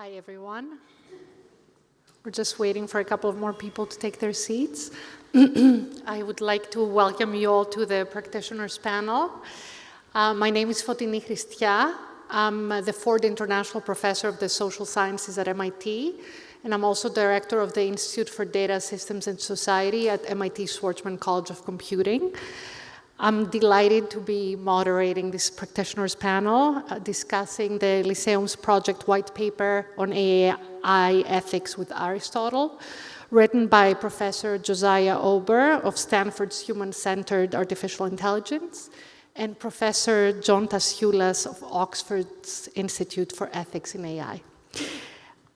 Hi, everyone. We're just waiting for a couple of more people to take their seats. I would like to welcome you all to the practitioners panel. My name is Fotini Christia. I'm the Ford International Professor of the Social Sciences at MIT, and I'm also Director of the Institute for Data Systems and Society at MIT Schwarzman College of Computing. I'm delighted to be moderating this practitioners panel discussing the Lyceum's project white paper on AI ethics with Aristotle, written by Professor Josiah Ober of Stanford's Human-Centered Artificial Intelligence and Professor John Tasciulas of Oxford's Institute for Ethics in AI.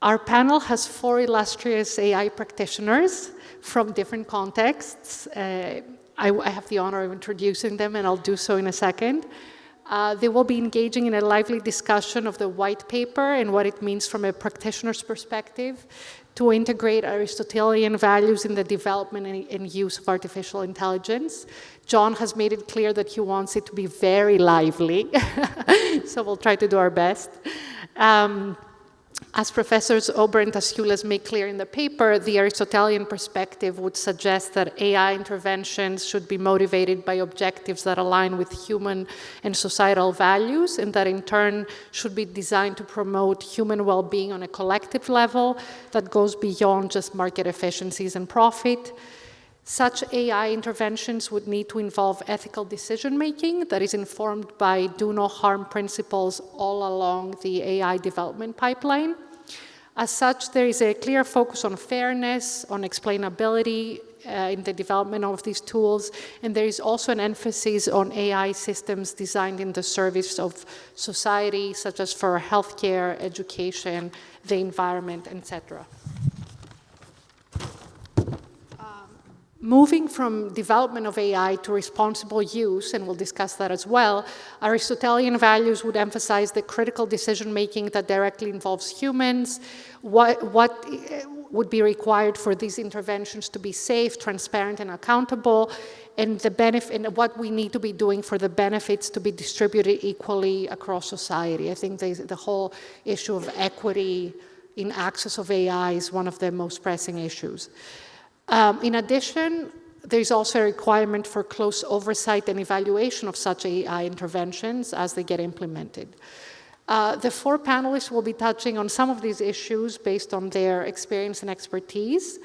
Our panel has 4 illustrious AI practitioners from different contexts. I have the honor of introducing them, and I'll do so in a second. They will be engaging in a lively discussion of the white paper and what it means from a practitioner's perspective to integrate Aristotelian values in the development and use of artificial intelligence. John has made it clear that he wants it to be very lively, so we'll try to do our best. As Professors Ober and Tasciulas make clear in the paper, the Aristotelian perspective would suggest that AI interventions should be motivated by objectives that align with human and societal values, and that in turn should be designed to promote human well-being on a collective level that goes beyond just market efficiencies and profit. Such AI interventions would need to involve ethical decision-making that is informed by do-no-harm principles all along the AI development pipeline. As such, there is a clear focus on fairness, on explainability in the development of these tools, and there is also an emphasis on AI systems designed in the service of society, such as for healthcare, education, the environment, etc. Moving from development of AI to responsible use, and we'll discuss that as well, Aristotelian values would emphasize the critical decision-making that directly involves humans, what would be required for these interventions to be safe, transparent, and accountable, and the benefit, and what we need to be doing for the benefits to be distributed equally across society. I think the whole issue of equity in access of AI is one of the most pressing issues. In addition, there is also a requirement for close oversight and evaluation of such AI interventions as they get implemented. The 4 panelists will be touching on some of these issues based on their experience and expertise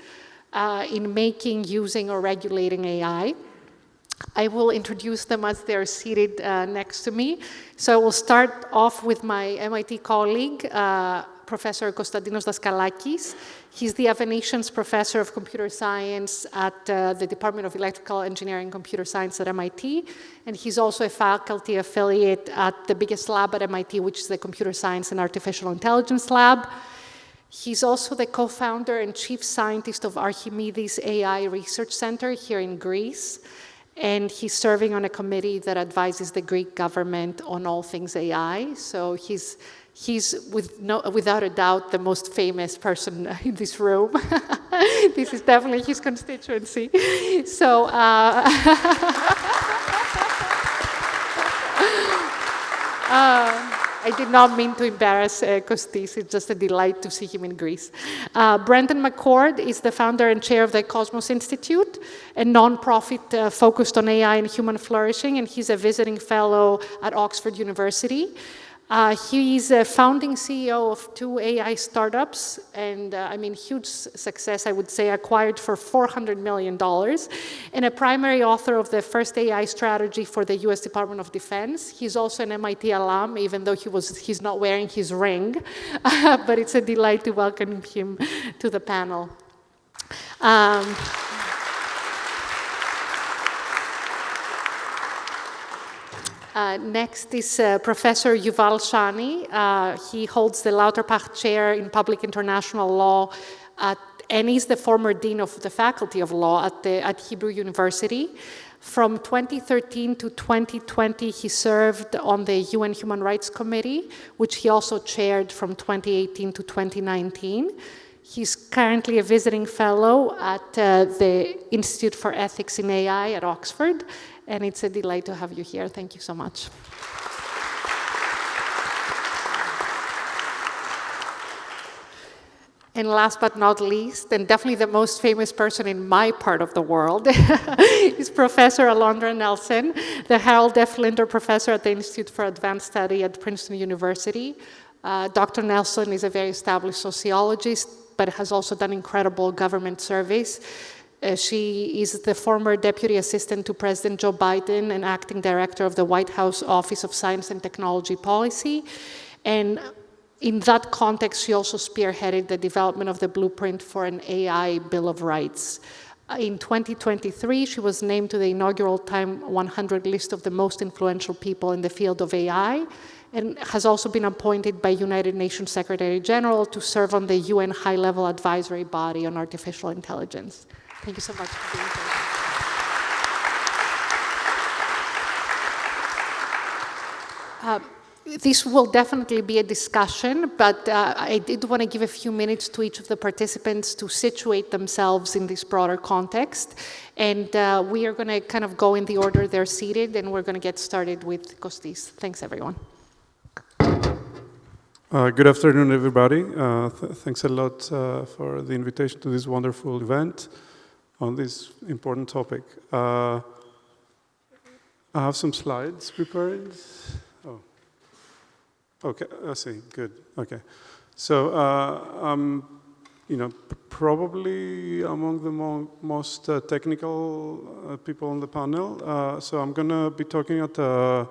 in making, using, or regulating AI. I will introduce them as they're seated next to me. So I will start off with my MIT colleague, Professor Konstantinos Daskalakis. He's the Avanessians Professor of Computer Science at the Department of Electrical Engineering and Computer Science at MIT, and he's also a faculty affiliate at the biggest lab at MIT, which is the Computer Science and Artificial Intelligence Lab. He's also the co-founder and chief scientist of Archimedes AI Research Center here in Greece, and he's serving on a committee that advises the Greek government on all things AI. So he's without a doubt the most famous person in this room. This is definitely his constituency. So I did not mean to embarrass Costis. It's just a delight to see him in Greece. Brendan McCord is the founder and chair of the Cosmos Institute, a nonprofit focused on AI and human flourishing, and he's a visiting fellow at Oxford University. He's a founding CEO of 2 AI startups, and huge success, I would say, acquired for $400 million, and a primary author of the first AI strategy for the US Department of Defense. He's also an MIT alum, even though he's not wearing his ring, but it's a delight to welcome him to the panel. Next is Professor Yuval Shany. He holds the Lauterbach Chair in Public International Law and he's the former Dean of the Faculty of Law at Hebrew University. From 2013 to 2020, he served on the UN Human Rights Committee, which he also chaired from 2018 to 2019. He's currently a visiting fellow at the Institute for Ethics in AI at Oxford, and it's a delight to have you here. Thank you so much. And last but not least, and definitely the most famous person in my part of the world, is Professor Alondra Nelson, the Harold F. Linder Professor at the Institute for Advanced Study at Princeton University. Dr. Nelson is a very established sociologist, but has also done incredible government surveys. She is the former Deputy Assistant to President Joe Biden and Acting Director of the White House Office of Science and Technology Policy. And in that context, she also spearheaded the development of the blueprint for an AI Bill of Rights. In 2023, she was named to the inaugural Time 100 list of the most influential people in the field of AI, and has also been appointed by United Nations Secretary General to serve on the UN High-Level Advisory Body on Artificial Intelligence. Thank you so much for being here. This will definitely be a discussion, but I did want to give a few minutes to each of the participants to situate themselves in this broader context. And we are going to kind of go in the order they're seated, and we're going to get started with Costis. Thanks, everyone. Good afternoon, everybody. Thanks a lot for the invitation to this wonderful event on this important topic. I have some slides prepared. Oh. Okay, I see. Good. Okay. So, probably among the most technical people on the panel. So I'm going to be talking at a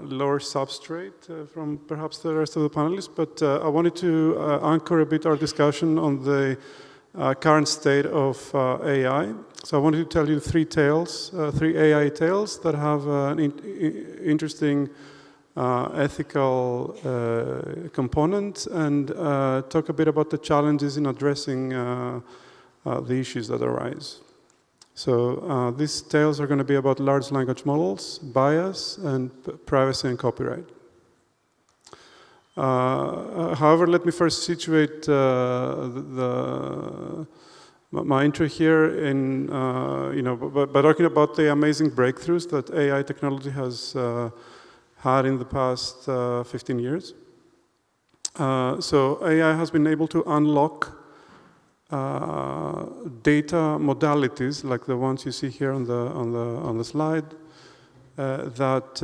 lower substrate from perhaps the rest of the panelists, but I wanted to anchor a bit our discussion on the current state of AI. So I wanted to tell you three AI tales that have an interesting ethical component, and talk a bit about the challenges in addressing the issues that arise. So these tales are going to be about large language models, bias, and privacy and copyright. However, let me first situate my intro here in, by talking about the amazing breakthroughs that AI technology has had in the past 15 years. So AI has been able to unlock data modalities like the ones you see here on the slide that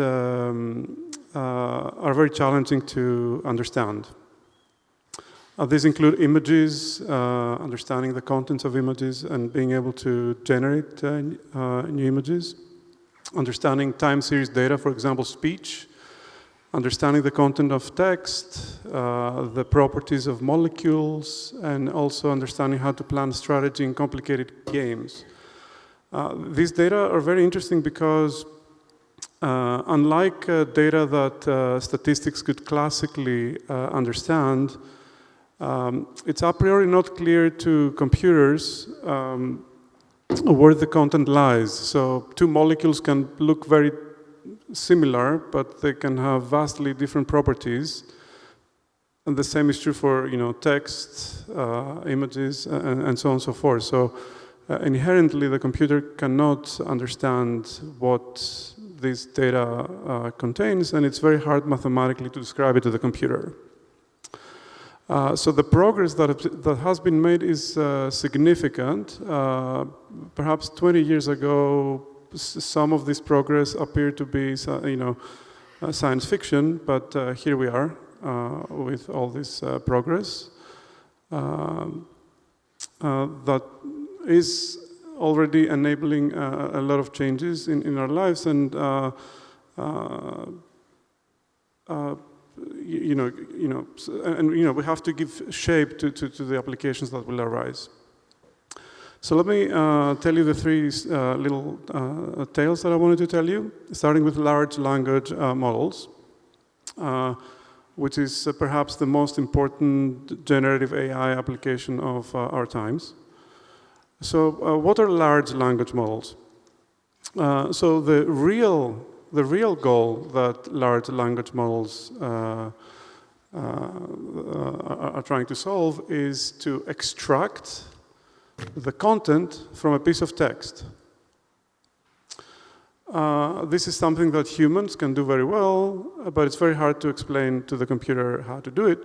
are very challenging to understand. These include images, understanding the contents of images and being able to generate new images, understanding time series data, for example, speech, understanding the content of text, the properties of molecules, and also understanding how to plan strategy in complicated games. These data are very interesting because unlike data that statistics could classically understand, it's a priori not clear to computers where the content lies. So two molecules can look very similar, but they can have vastly different properties. And the same is true for text, images, and so on and so forth. So inherently, the computer cannot understand what this data contains, and it's very hard mathematically to describe it to the computer. So the progress that has been made is significant. Perhaps 20 years ago, some of this progress appeared to be, science fiction, but here we are with all this progress that is already enabling a lot of changes in our lives, and we have to give shape to the applications that will arise. So let me tell you the three little tales that I wanted to tell you, starting with large language models, which is perhaps the most important generative AI application of our times. So what are large language models? So the real goal that large language models are trying to solve is to extract the content from a piece of text. This is something that humans can do very well, but it's very hard to explain to the computer how to do it.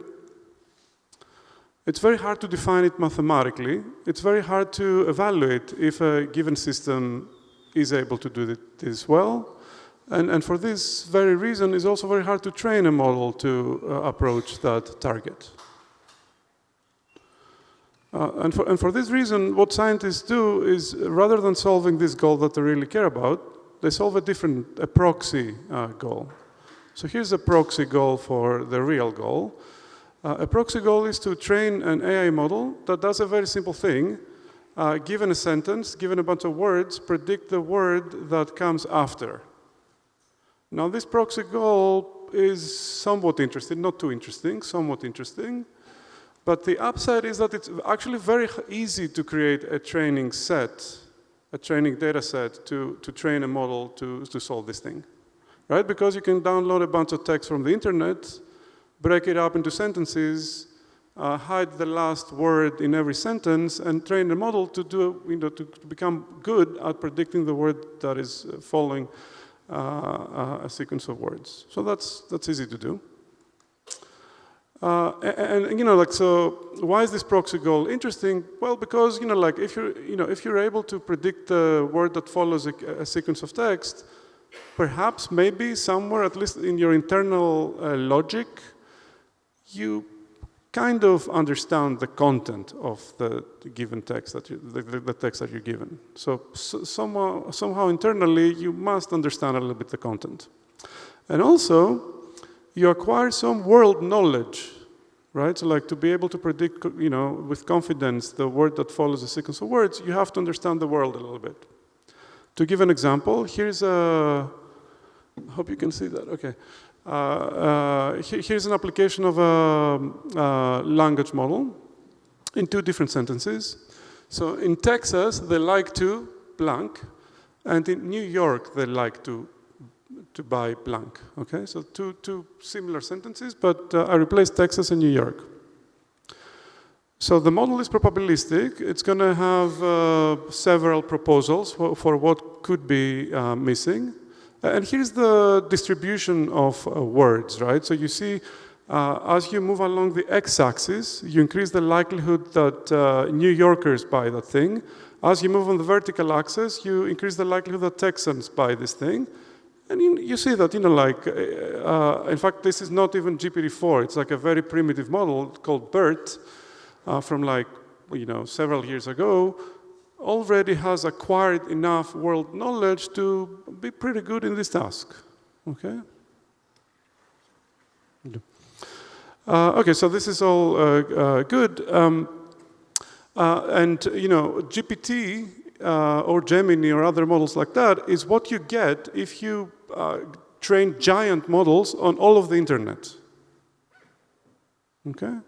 It's very hard to define it mathematically. It's very hard to evaluate if a given system is able to do this well. And for this very reason, it's also very hard to train a model to approach that target. And for this reason, what scientists do is, rather than solving this goal that they really care about, they solve a proxy goal. So here's a proxy goal for the real goal. A proxy goal is to train an AI model that does a very simple thing. Given a sentence, given a bunch of words, predict the word that comes after. Now, this proxy goal is somewhat interesting, not too interesting, somewhat interesting. But the upside is that it's actually very easy to create a training set, a training data set to train a model to solve this thing, right? Because you can download a bunch of text from the internet, break it up into sentences, hide the last word in every sentence, and train the model to to become good at predicting the word that is following a sequence of words. So that's easy to do. So why is this proxy goal interesting? Well, because if you're able to predict the word that follows a sequence of text, perhaps maybe somewhere, at least in your internal logic, you kind of understand the content of the given text the text that you're given. So somehow internally, you must understand a little bit the content. And also, you acquire some world knowledge, right? So to be able to predict, with confidence the word that follows a sequence of words, you have to understand the world a little bit. To give an example, here's I hope you can see that, okay. Here's an application of a language model in 2 different sentences. So in Texas, they like to blank, and in New York, they like to buy blank, okay? So two similar sentences, but I replaced Texas and New York. So the model is probabilistic. It's going to have several proposals for what could be missing. And here's the distribution of words, right? So you see, as you move along the x-axis, you increase the likelihood that New Yorkers buy that thing. As you move on the vertical axis, you increase the likelihood that Texans buy this thing. And you see that, in fact, this is not even GPT-4. It's like a very primitive model called BERT from several years ago, already has acquired enough world knowledge to be pretty good in this task, okay? Okay, so this is all good. GPT or Gemini or other models like that is what you get if you train giant models on all of the internet, okay?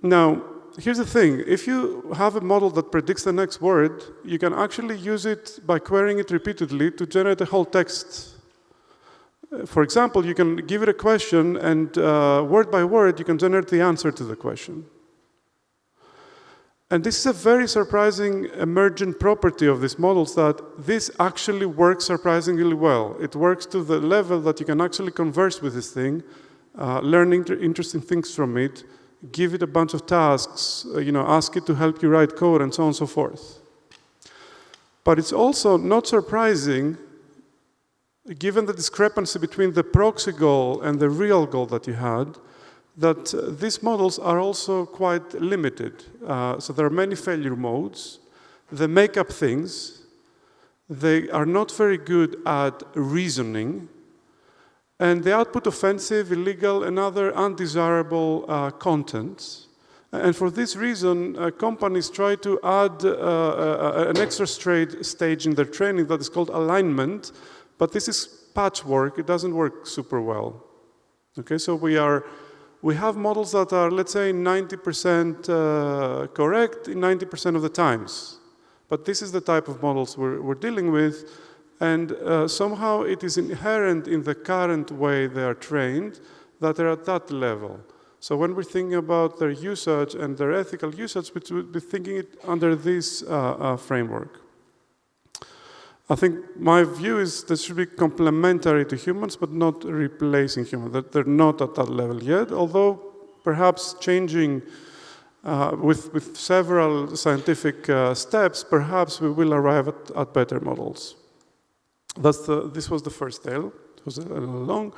Now, here's the thing. If you have a model that predicts the next word, you can actually use it by querying it repeatedly to generate a whole text. For example, you can give it a question, and word by word, you can generate the answer to the question. And this is a very surprising emergent property of these models, that this actually works surprisingly well. It works to the level that you can actually converse with this thing, learn interesting things from it, give it a bunch of tasks, ask it to help you write code, and so on and so forth. But it's also not surprising, given the discrepancy between the proxy goal and the real goal that you had, that these models are also quite limited. So there are many failure modes. They make up things. They are not very good at reasoning. And they output offensive, illegal, and other undesirable contents. And for this reason, companies try to add an extra stage in their training that is called alignment. But this is patchwork. It doesn't work super well. Okay, so we have models that are, let's say, 90% correct in 90% of the times. But this is the type of models we're dealing with. And somehow it is inherent in the current way they are trained that they're at that level. So when we're thinking about their usage and their ethical usage, we should be thinking it under this framework. I think my view is this should be complementary to humans, but not replacing humans. That they're not at that level yet, although perhaps changing with several scientific steps, perhaps we will arrive at better models. This was the first tale. It was a little long.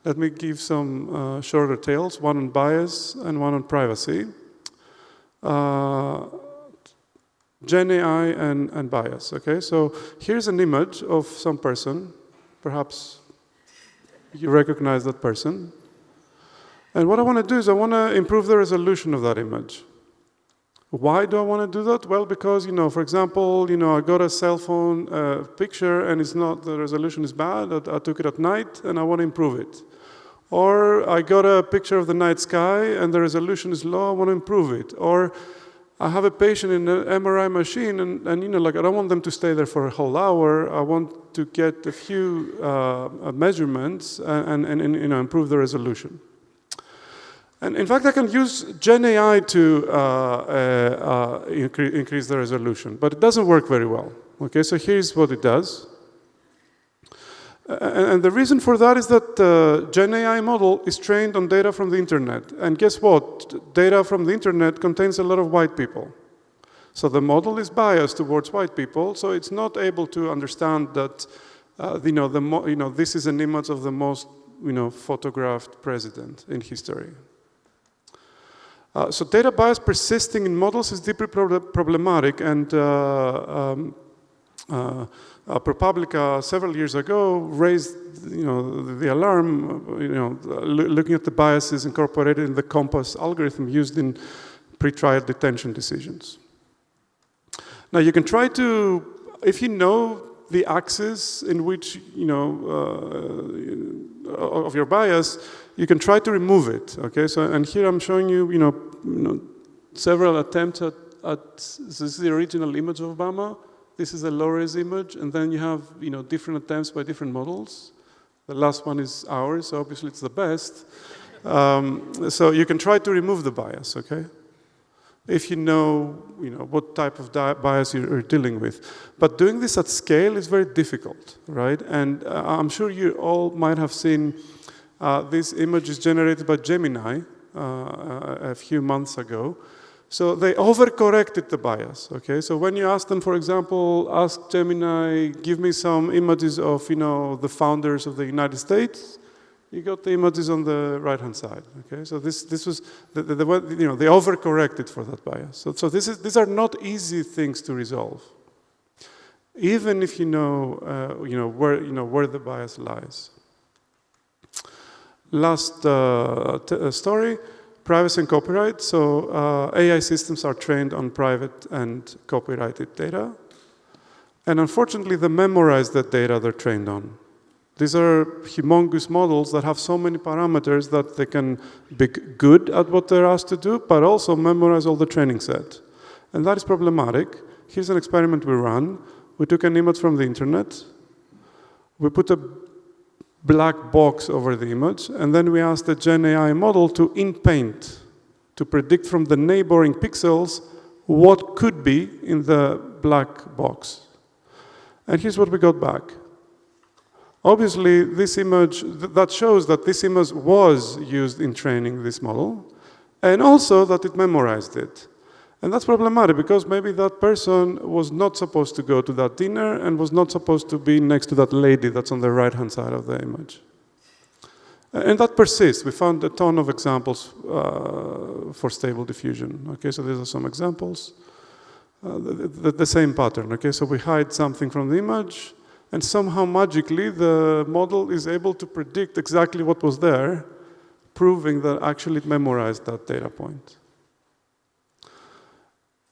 Let me give some shorter tales, one on bias and one on privacy. Gen AI and bias, okay? So here's an image of some person. Perhaps you recognize that person. And what I want to do is I want to improve the resolution of that image. Why do I want to do that? Well, because, for example, I got a cell phone picture and the resolution is bad. I took it at night and I want to improve it. Or I got a picture of the night sky and the resolution is low, I want to improve it. Or I have a patient in an MRI machine and I don't want them to stay there for a whole hour. I want to get a few measurements and improve the resolution. And in fact, I can use Gen AI to increase the resolution, but it doesn't work very well. Okay, so here's what it does. And the reason for that is that the Gen AI model is trained on data from the internet. And guess what? Data from the internet contains a lot of white people. So the model is biased towards white people, so it's not able to understand that this is an image of the most photographed president in history. So data bias persisting in models is deeply problematic, and ProPublica several years ago raised the alarm, looking at the biases incorporated in the COMPAS algorithm used in pretrial detention decisions. Now you can try to, if you know the axis in which of your bias, you can try to remove it. Okay, so and here I'm showing you several attempts at this is the original image of Obama. This is a low-res image, and then you have different attempts by different models. The last one is ours, so obviously it's the best. So you can try to remove the bias, okay? If you know what type of bias you're dealing with. But doing this at scale is very difficult, right? And I'm sure you all might have seen this image is generated by Gemini a few months ago. So they overcorrected the bias, okay? So when you ask them, for example, ask Gemini, give me some images of, the founders of the United States, you got the images on the right-hand side, okay? So this was, they overcorrected for that bias. So these are not easy things to resolve, even if you know where the bias lies. Last story. Privacy and copyright. So AI systems are trained on private and copyrighted data. And unfortunately, they memorize that data they're trained on. These are humongous models that have so many parameters that they can be good at what they're asked to do, but also memorize all the training set. And that is problematic. Here's an experiment we ran. We took an image from the internet. We put a black box over the image, and then we asked the Gen AI model to in-paint, to predict from the neighboring pixels what could be in the black box. And here's what we got back. Obviously, this image, that shows that this image was used in training this model, and also that it memorized it. And that's problematic because maybe that person was not supposed to go to that dinner and was not supposed to be next to that lady that's on the right-hand side of the image. And that persists. We found a ton of examples for stable diffusion. Okay, so these are some examples. The same pattern. Okay, so we hide something from the image, and somehow magically the model is able to predict exactly what was there, proving that actually it memorized that data point.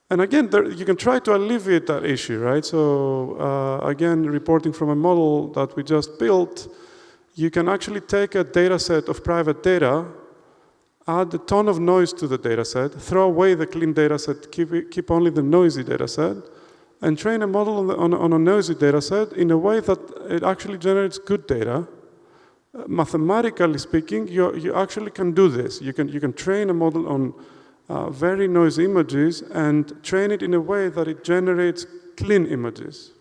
And again, you can try to alleviate that issue, right? So again, reporting from a model that we just built, you can actually take a data set of private data, add a ton of noise to the data set, throw away the clean data set, keep only the noisy data set, and train a model on a noisy data set in a way that it actually generates good data. Mathematically speaking, you actually can do this. You can train a model on very noisy images and train it in a way that it generates clean images.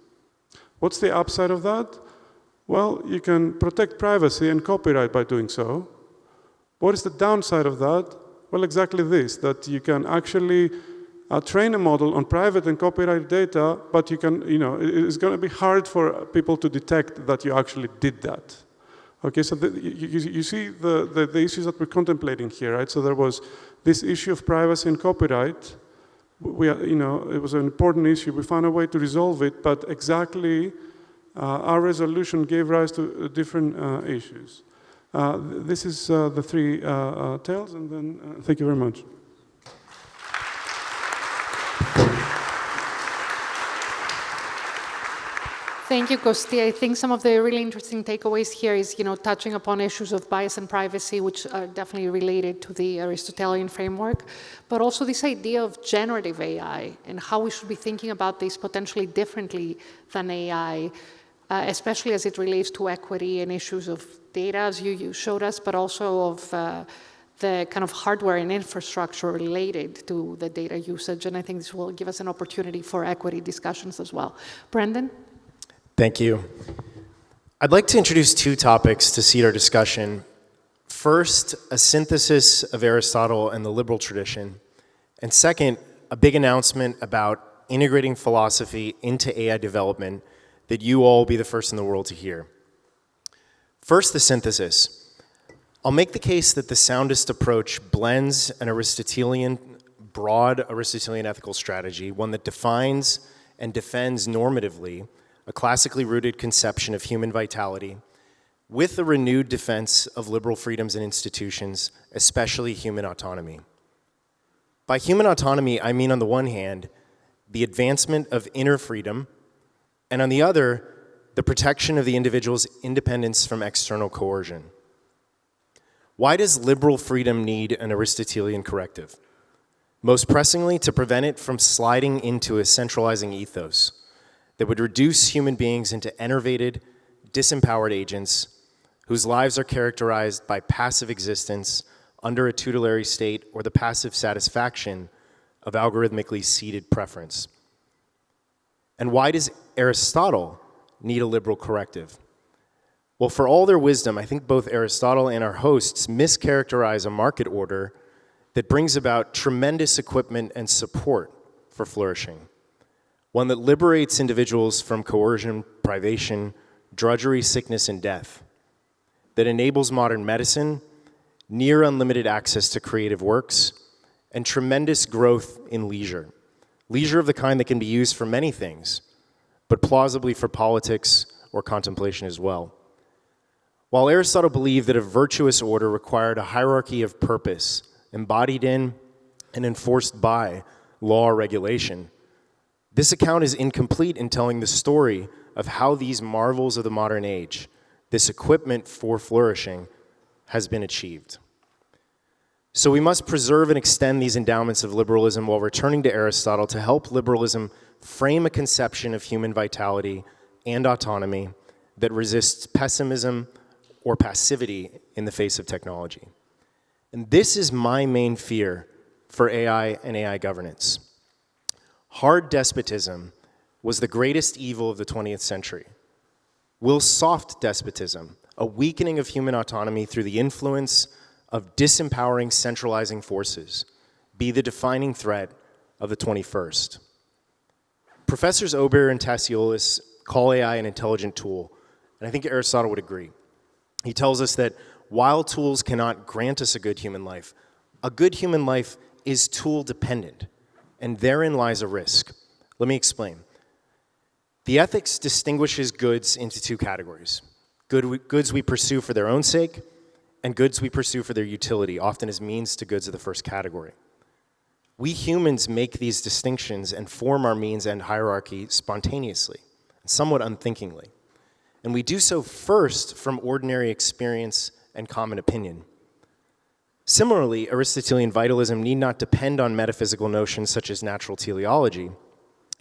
What's the upside of that? Well, you can protect privacy and copyright by doing so. What is the downside of that? Well, exactly this, that you can actually train a model on private and copyrighted data, but you can, it's going to be hard for people to detect that you actually did that. Okay, so you see the issues that we're contemplating here, right? So there was this issue of privacy and copyright. It was an important issue. We found a way to resolve it, but exactly our resolution gave rise to different issues. This is the three tales, and then thank you very much. Thank you, Costis. I think some of the really interesting takeaways here is, touching upon issues of bias and privacy, which are definitely related to the Aristotelian framework, but also this idea of generative AI and how we should be thinking about this potentially differently than AI, especially as it relates to equity and issues of data, as you showed us, but also of the kind of hardware and infrastructure related to the data usage. And I think this will give us an opportunity for equity discussions as well. Brendan? Thank you. I'd like to introduce two topics to seed our discussion. First, a synthesis of Aristotle and the liberal tradition. And second, a big announcement about integrating philosophy into AI development that you all will be the first in the world to hear. First, the synthesis. I'll make the case that the soundest approach blends an broad Aristotelian ethical strategy, one that defines and defends normatively a classically rooted conception of human vitality, with a renewed defense of liberal freedoms and institutions, especially human autonomy. By human autonomy, I mean, on the one hand, the advancement of inner freedom, and on the other, the protection of the individual's independence from external coercion. Why does liberal freedom need an Aristotelian corrective? Most pressingly, to prevent it from sliding into a centralizing ethos that would reduce human beings into enervated, disempowered agents whose lives are characterized by passive existence under a tutelary state or the passive satisfaction of algorithmically seeded preference. And why does Aristotle need a liberal corrective? Well, for all their wisdom, I think both Aristotle and our hosts mischaracterize a market order that brings about tremendous equipment and support for flourishing. One that liberates individuals from coercion, privation, drudgery, sickness, and death. That enables modern medicine, near unlimited access to creative works, and tremendous growth in leisure. Leisure of the kind that can be used for many things, but plausibly for politics or contemplation as well. While Aristotle believed that a virtuous order required a hierarchy of purpose, embodied in and enforced by law or regulation, this account is incomplete in telling the story of how these marvels of the modern age, this equipment for flourishing, has been achieved. So we must preserve and extend these endowments of liberalism while returning to Aristotle to help liberalism frame a conception of human vitality and autonomy that resists pessimism or passivity in the face of technology. And this is my main fear for AI and AI governance. Hard despotism was the greatest evil of the 20th century. Will soft despotism, a weakening of human autonomy through the influence of disempowering, centralizing forces, be the defining threat of the 21st? Professors Ober and Tassiolis call AI an intelligent tool, and I think Aristotle would agree. He tells us that while tools cannot grant us a good human life is tool dependent. And therein lies a risk. Let me explain. The ethics distinguishes goods into two categories. Goods we pursue for their own sake, and goods we pursue for their utility, often as means to goods of the first category. We humans make these distinctions and form our means and hierarchy spontaneously, somewhat unthinkingly. And we do so first from ordinary experience and common opinion. Similarly, Aristotelian vitalism need not depend on metaphysical notions such as natural teleology,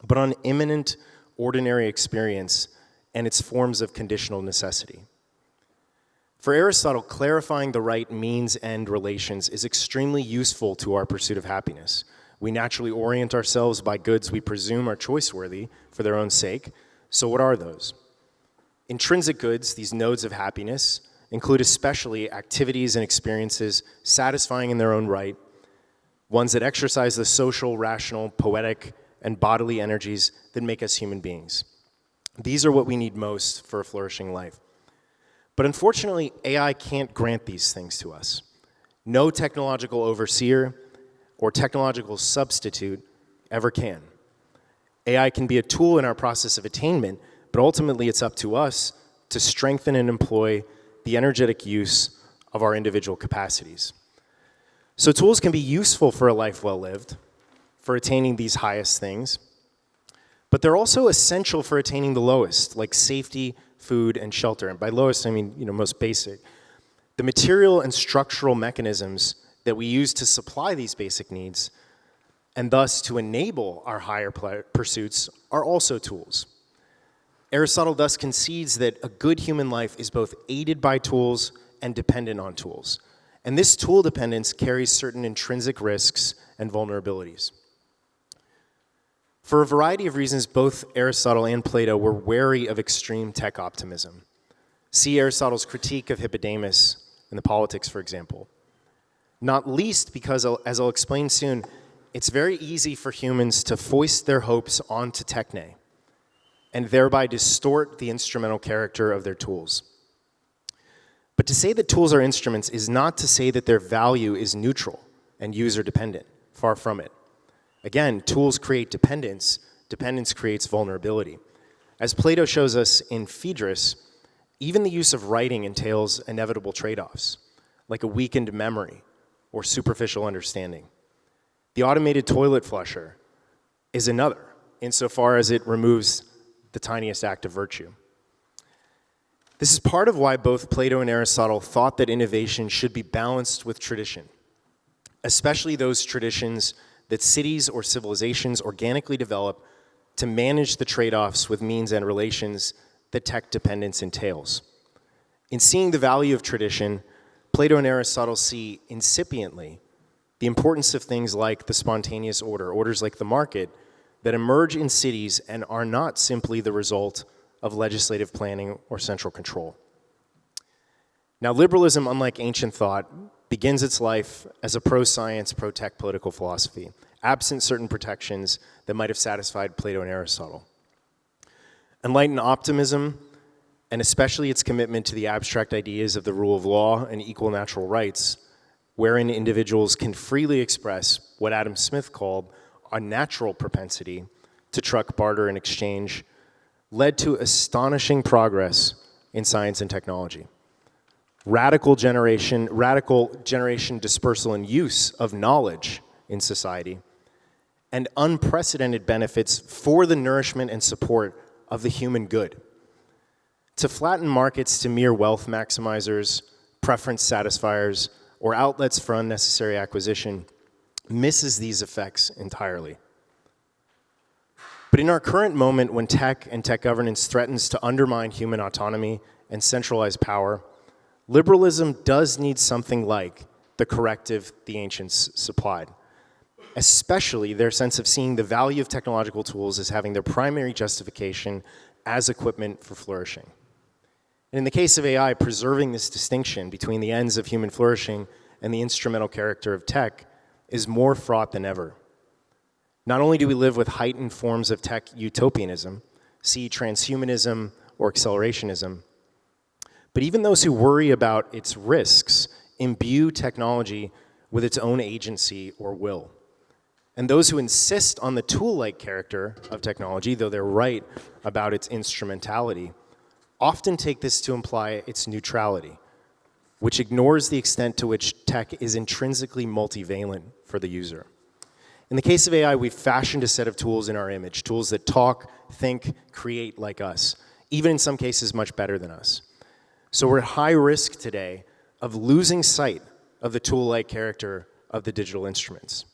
but on immanent ordinary experience and its forms of conditional necessity. For Aristotle, clarifying the right means-end relations is extremely useful to our pursuit of happiness. We naturally orient ourselves by goods we presume are choice-worthy for their own sake, So what are those? Intrinsic goods, these nodes of happiness, include especially activities and experiences satisfying in their own right, ones that exercise the social, rational, poetic, and bodily energies that make us human beings. These are what we need most for a flourishing life. But unfortunately, AI can't grant these things to us. No technological overseer or technological substitute ever can. AI can be a tool in our process of attainment, but ultimately it's up to us to strengthen and employ the energetic use of our individual capacities. So tools can be useful for a life well lived, for attaining these highest things, but they're also essential for attaining the lowest, like safety, food, and shelter. And by lowest, I mean, most basic. The material and structural mechanisms that we use to supply these basic needs, and thus to enable our higher pursuits, are also tools. Aristotle thus concedes that a good human life is both aided by tools and dependent on tools. And this tool dependence carries certain intrinsic risks and vulnerabilities. For a variety of reasons, both Aristotle and Plato were wary of extreme tech optimism. See Aristotle's critique of Hippodamus in the Politics, for example. Not least because, as I'll explain soon, it's very easy for humans to foist their hopes onto techne and thereby distort the instrumental character of their tools. But to say that tools are instruments is not to say that their value is neutral and user-dependent. Far from it. Again, tools create dependence. Dependence creates vulnerability. As Plato shows us in Phaedrus, even the use of writing entails inevitable trade-offs, like a weakened memory or superficial understanding. The automated toilet flusher is another, insofar as it removes the tiniest act of virtue. This is part of why both Plato and Aristotle thought that innovation should be balanced with tradition, especially those traditions that cities or civilizations organically develop to manage the trade-offs with means and relations that tech dependence entails. In seeing the value of tradition, Plato and Aristotle see incipiently the importance of things like the spontaneous order, orders like the market, that emerge in cities and are not simply the result of legislative planning or central control. Now, liberalism, unlike ancient thought, begins its life as a pro-science, pro-tech political philosophy, absent certain protections that might have satisfied Plato and Aristotle. Enlightened optimism, and especially its commitment to the abstract ideas of the rule of law and equal natural rights, wherein individuals can freely express what Adam Smith called a natural propensity to truck, barter, and exchange, led to astonishing progress in science and technology. Radical generation dispersal and use of knowledge in society, and unprecedented benefits for the nourishment and support of the human good. To flatten markets to mere wealth maximizers, preference satisfiers, or outlets for unnecessary acquisition misses these effects entirely. But in our current moment, when tech and tech governance threatens to undermine human autonomy and centralize power, liberalism does need something like the corrective the ancients supplied, especially their sense of seeing the value of technological tools as having their primary justification as equipment for flourishing. And in the case of AI, preserving this distinction between the ends of human flourishing and the instrumental character of tech is more fraught than ever. Not only do we live with heightened forms of tech utopianism, see transhumanism or accelerationism, but even those who worry about its risks imbue technology with its own agency or will. And those who insist on the tool-like character of technology, though they're right about its instrumentality, often take this to imply its neutrality, which ignores the extent to which tech is intrinsically multivalent for the user. In the case of AI, we've fashioned a set of tools in our image, tools that talk, think, create like us, even in some cases much better than us. So we're at high risk today of losing sight of the tool-like character of the digital instruments.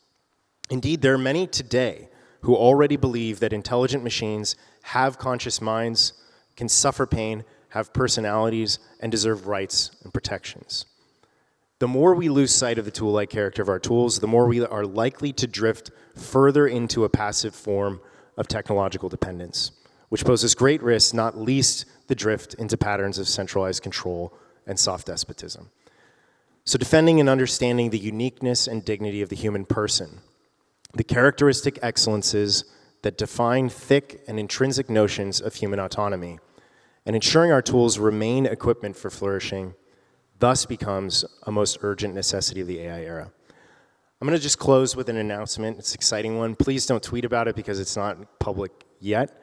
Indeed, there are many today who already believe that intelligent machines have conscious minds, can suffer pain, have personalities, and deserve rights and protections. The more we lose sight of the tool-like character of our tools, the more we are likely to drift further into a passive form of technological dependence, which poses great risks, not least the drift into patterns of centralized control and soft despotism. So defending and understanding the uniqueness and dignity of the human person, the characteristic excellences that define thick and intrinsic notions of human autonomy, and ensuring our tools remain equipment for flourishing, thus becomes a most urgent necessity of the AI era. I'm going to just close with an announcement. It's an exciting one. Please don't tweet about it because it's not public yet.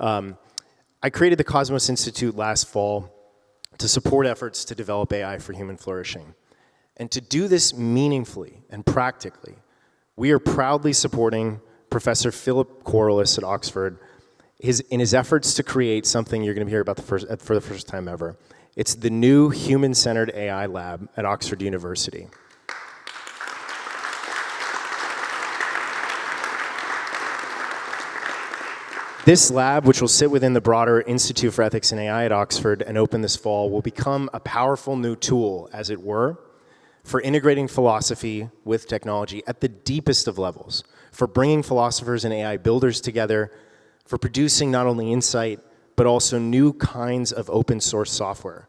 I created the Cosmos Institute last fall to support efforts to develop AI for human flourishing. And to do this meaningfully and practically, we are proudly supporting Professor Philip Corliss at Oxford in his efforts to create something you're going to hear about for the first time ever. It's the new human-centered AI lab at Oxford University. This lab, which will sit within the broader Institute for Ethics and AI at Oxford and open this fall, will become a powerful new tool, as it were, for integrating philosophy with technology at the deepest of levels, for bringing philosophers and AI builders together, for producing not only insight, but also new kinds of open source software,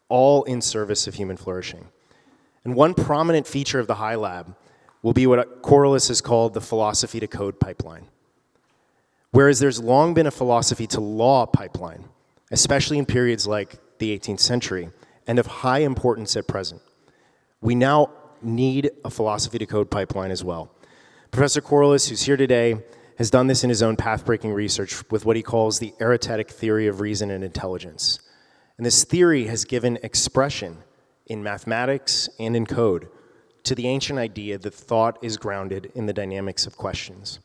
all in service of human flourishing. And one prominent feature of the High Lab will be what Corliss has called the philosophy to code pipeline. Whereas there's long been a philosophy to law pipeline, especially in periods like the 18th century, and of high importance at present, we now need a philosophy to code pipeline as well. Professor Corliss, who's here today, has done this in his own path-breaking research with what he calls the aretetic theory of reason and intelligence. And this theory has given expression in mathematics and in code to the ancient idea that thought is grounded in the dynamics of questions.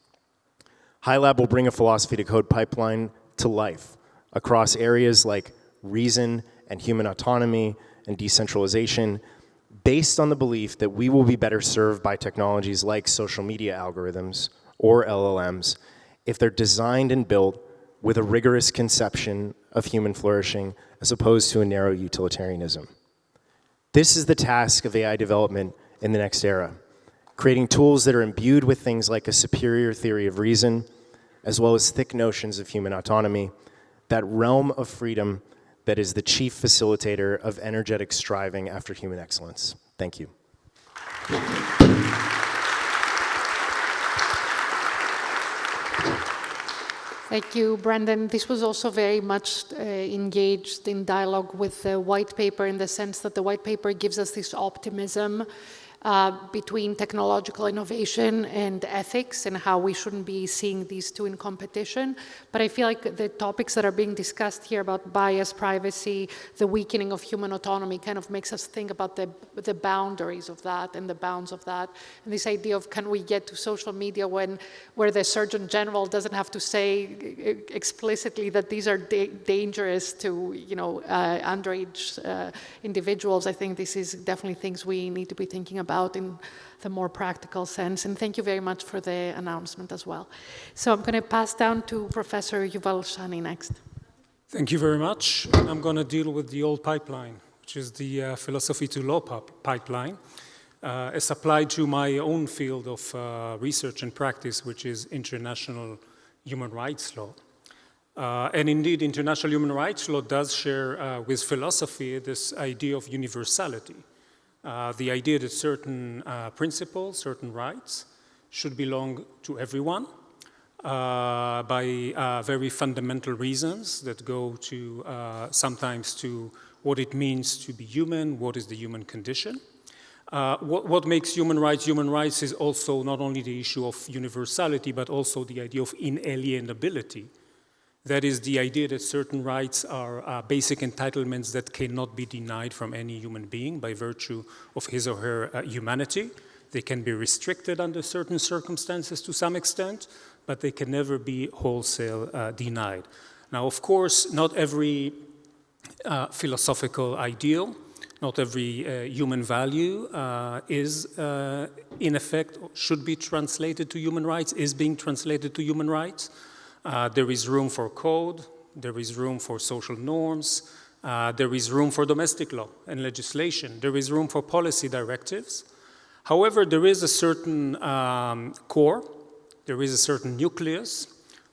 High Lab will bring a philosophy to code pipeline to life across areas like reason and human autonomy and decentralization, based on the belief that we will be better served by technologies like social media algorithms or LLMs if they're designed and built with a rigorous conception of human flourishing as opposed to a narrow utilitarianism. This is the task of AI development in the next era, creating tools that are imbued with things like a superior theory of reason, as well as thick notions of human autonomy, that realm of freedom that is the chief facilitator of energetic striving after human excellence. Thank you. Thank you, Brendan. This was also very much engaged in dialogue with the white paper, in the sense that the white paper gives us this optimism between technological innovation and ethics, and how we shouldn't be seeing these two in competition. But I feel like the topics that are being discussed here about bias, privacy, the weakening of human autonomy kind of makes us think about the boundaries of that and the bounds of that. And this idea of, can we get to social media where the Surgeon General doesn't have to say explicitly that these are dangerous to underage individuals. I think this is definitely things we need to be thinking about in the more practical sense. And thank you very much for the announcement as well. So I'm going to pass down to Professor Yuval Shany next. Thank you very much. I'm going to deal with the old pipeline, which is the philosophy to law pipeline, as applied to my own field of research and practice, which is international human rights law. And indeed, international human rights law does share with philosophy this idea of universality. The idea that certain principles, certain rights should belong to everyone by very fundamental reasons that go to sometimes to what it means to be human, what is the human condition. What makes human rights is also not only the issue of universality, but also the idea of inalienability. That is the idea that certain rights are basic entitlements that cannot be denied from any human being by virtue of his or her humanity. They can be restricted under certain circumstances to some extent, but they can never be wholesale denied. Now, of course, not every philosophical ideal, not every human value is in effect, should be translated to human rights, is being translated to human rights. There is room for code, there is room for social norms, there is room for domestic law and legislation, there is room for policy directives. However, there is a certain core, there is a certain nucleus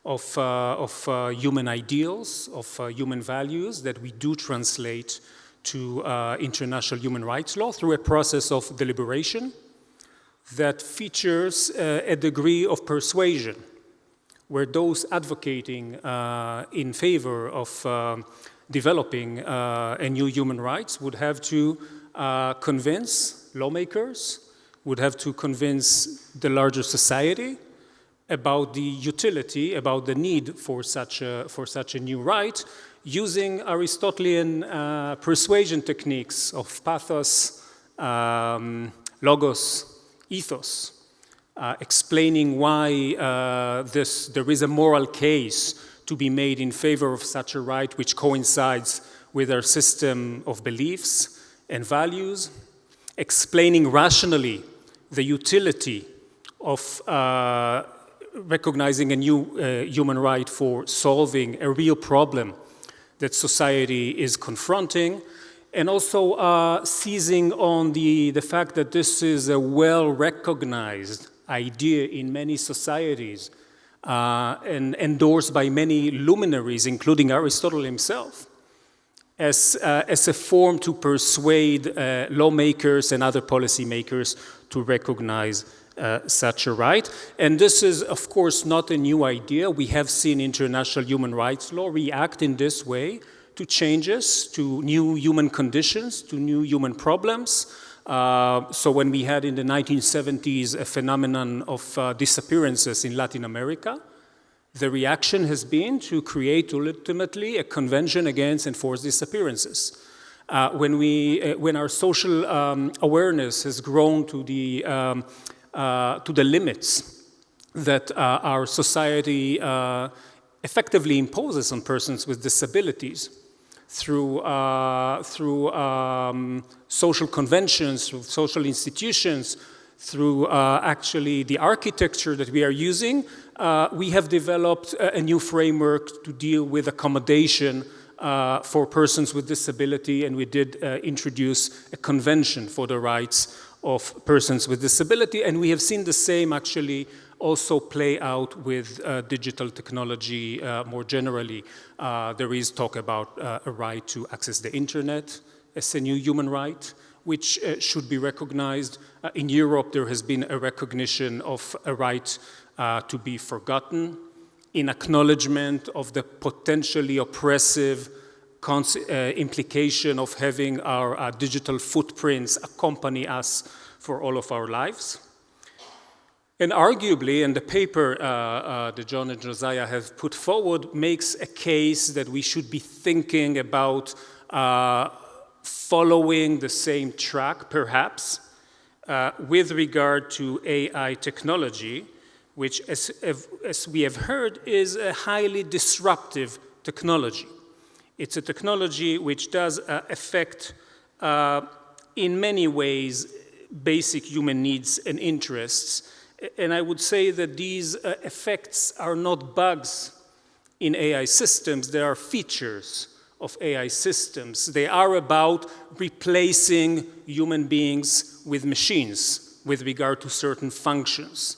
of human ideals, of human values that we do translate to international human rights law through a process of deliberation that features a degree of persuasion, where those advocating in favor of developing a new human rights would have to convince lawmakers, would have to convince the larger society about the utility, about the need for such a new right, using Aristotelian persuasion techniques of pathos, logos, ethos, explaining why there is a moral case to be made in favor of such a right which coincides with our system of beliefs and values, explaining rationally the utility of recognizing a new human right for solving a real problem that society is confronting, and also seizing on the fact that this is a well-recognized idea in many societies and endorsed by many luminaries, including Aristotle himself, as a form to persuade lawmakers and other policymakers to recognize such a right. And this is, of course, not a new idea. We have seen international human rights law react in this way to changes, to new human conditions, to new human problems. So when we had in the 1970s a phenomenon of disappearances in Latin America, the reaction has been to create ultimately a convention against enforced disappearances. When our social awareness has grown to the limits that our society effectively imposes on persons with disabilities through social conventions, through social institutions, through actually the architecture that we are using, we have developed a new framework to deal with accommodation for persons with disability, and we did introduce a convention for the rights of persons with disability, and we have seen the same actually also play out with digital technology more generally. There is talk about a right to access the internet as a new human right, which should be recognized. In Europe, there has been a recognition of a right to be forgotten in acknowledgement of the potentially oppressive implication of having our digital footprints accompany us for all of our lives. And arguably, and the paper that John and Josiah have put forward makes a case that we should be thinking about following the same track, perhaps, with regard to AI technology, which, as we have heard, is a highly disruptive technology. It's a technology which does affect, in many ways, basic human needs and interests. And I would say that these effects are not bugs in AI systems, they are features of AI systems. They are about replacing human beings with machines with regard to certain functions.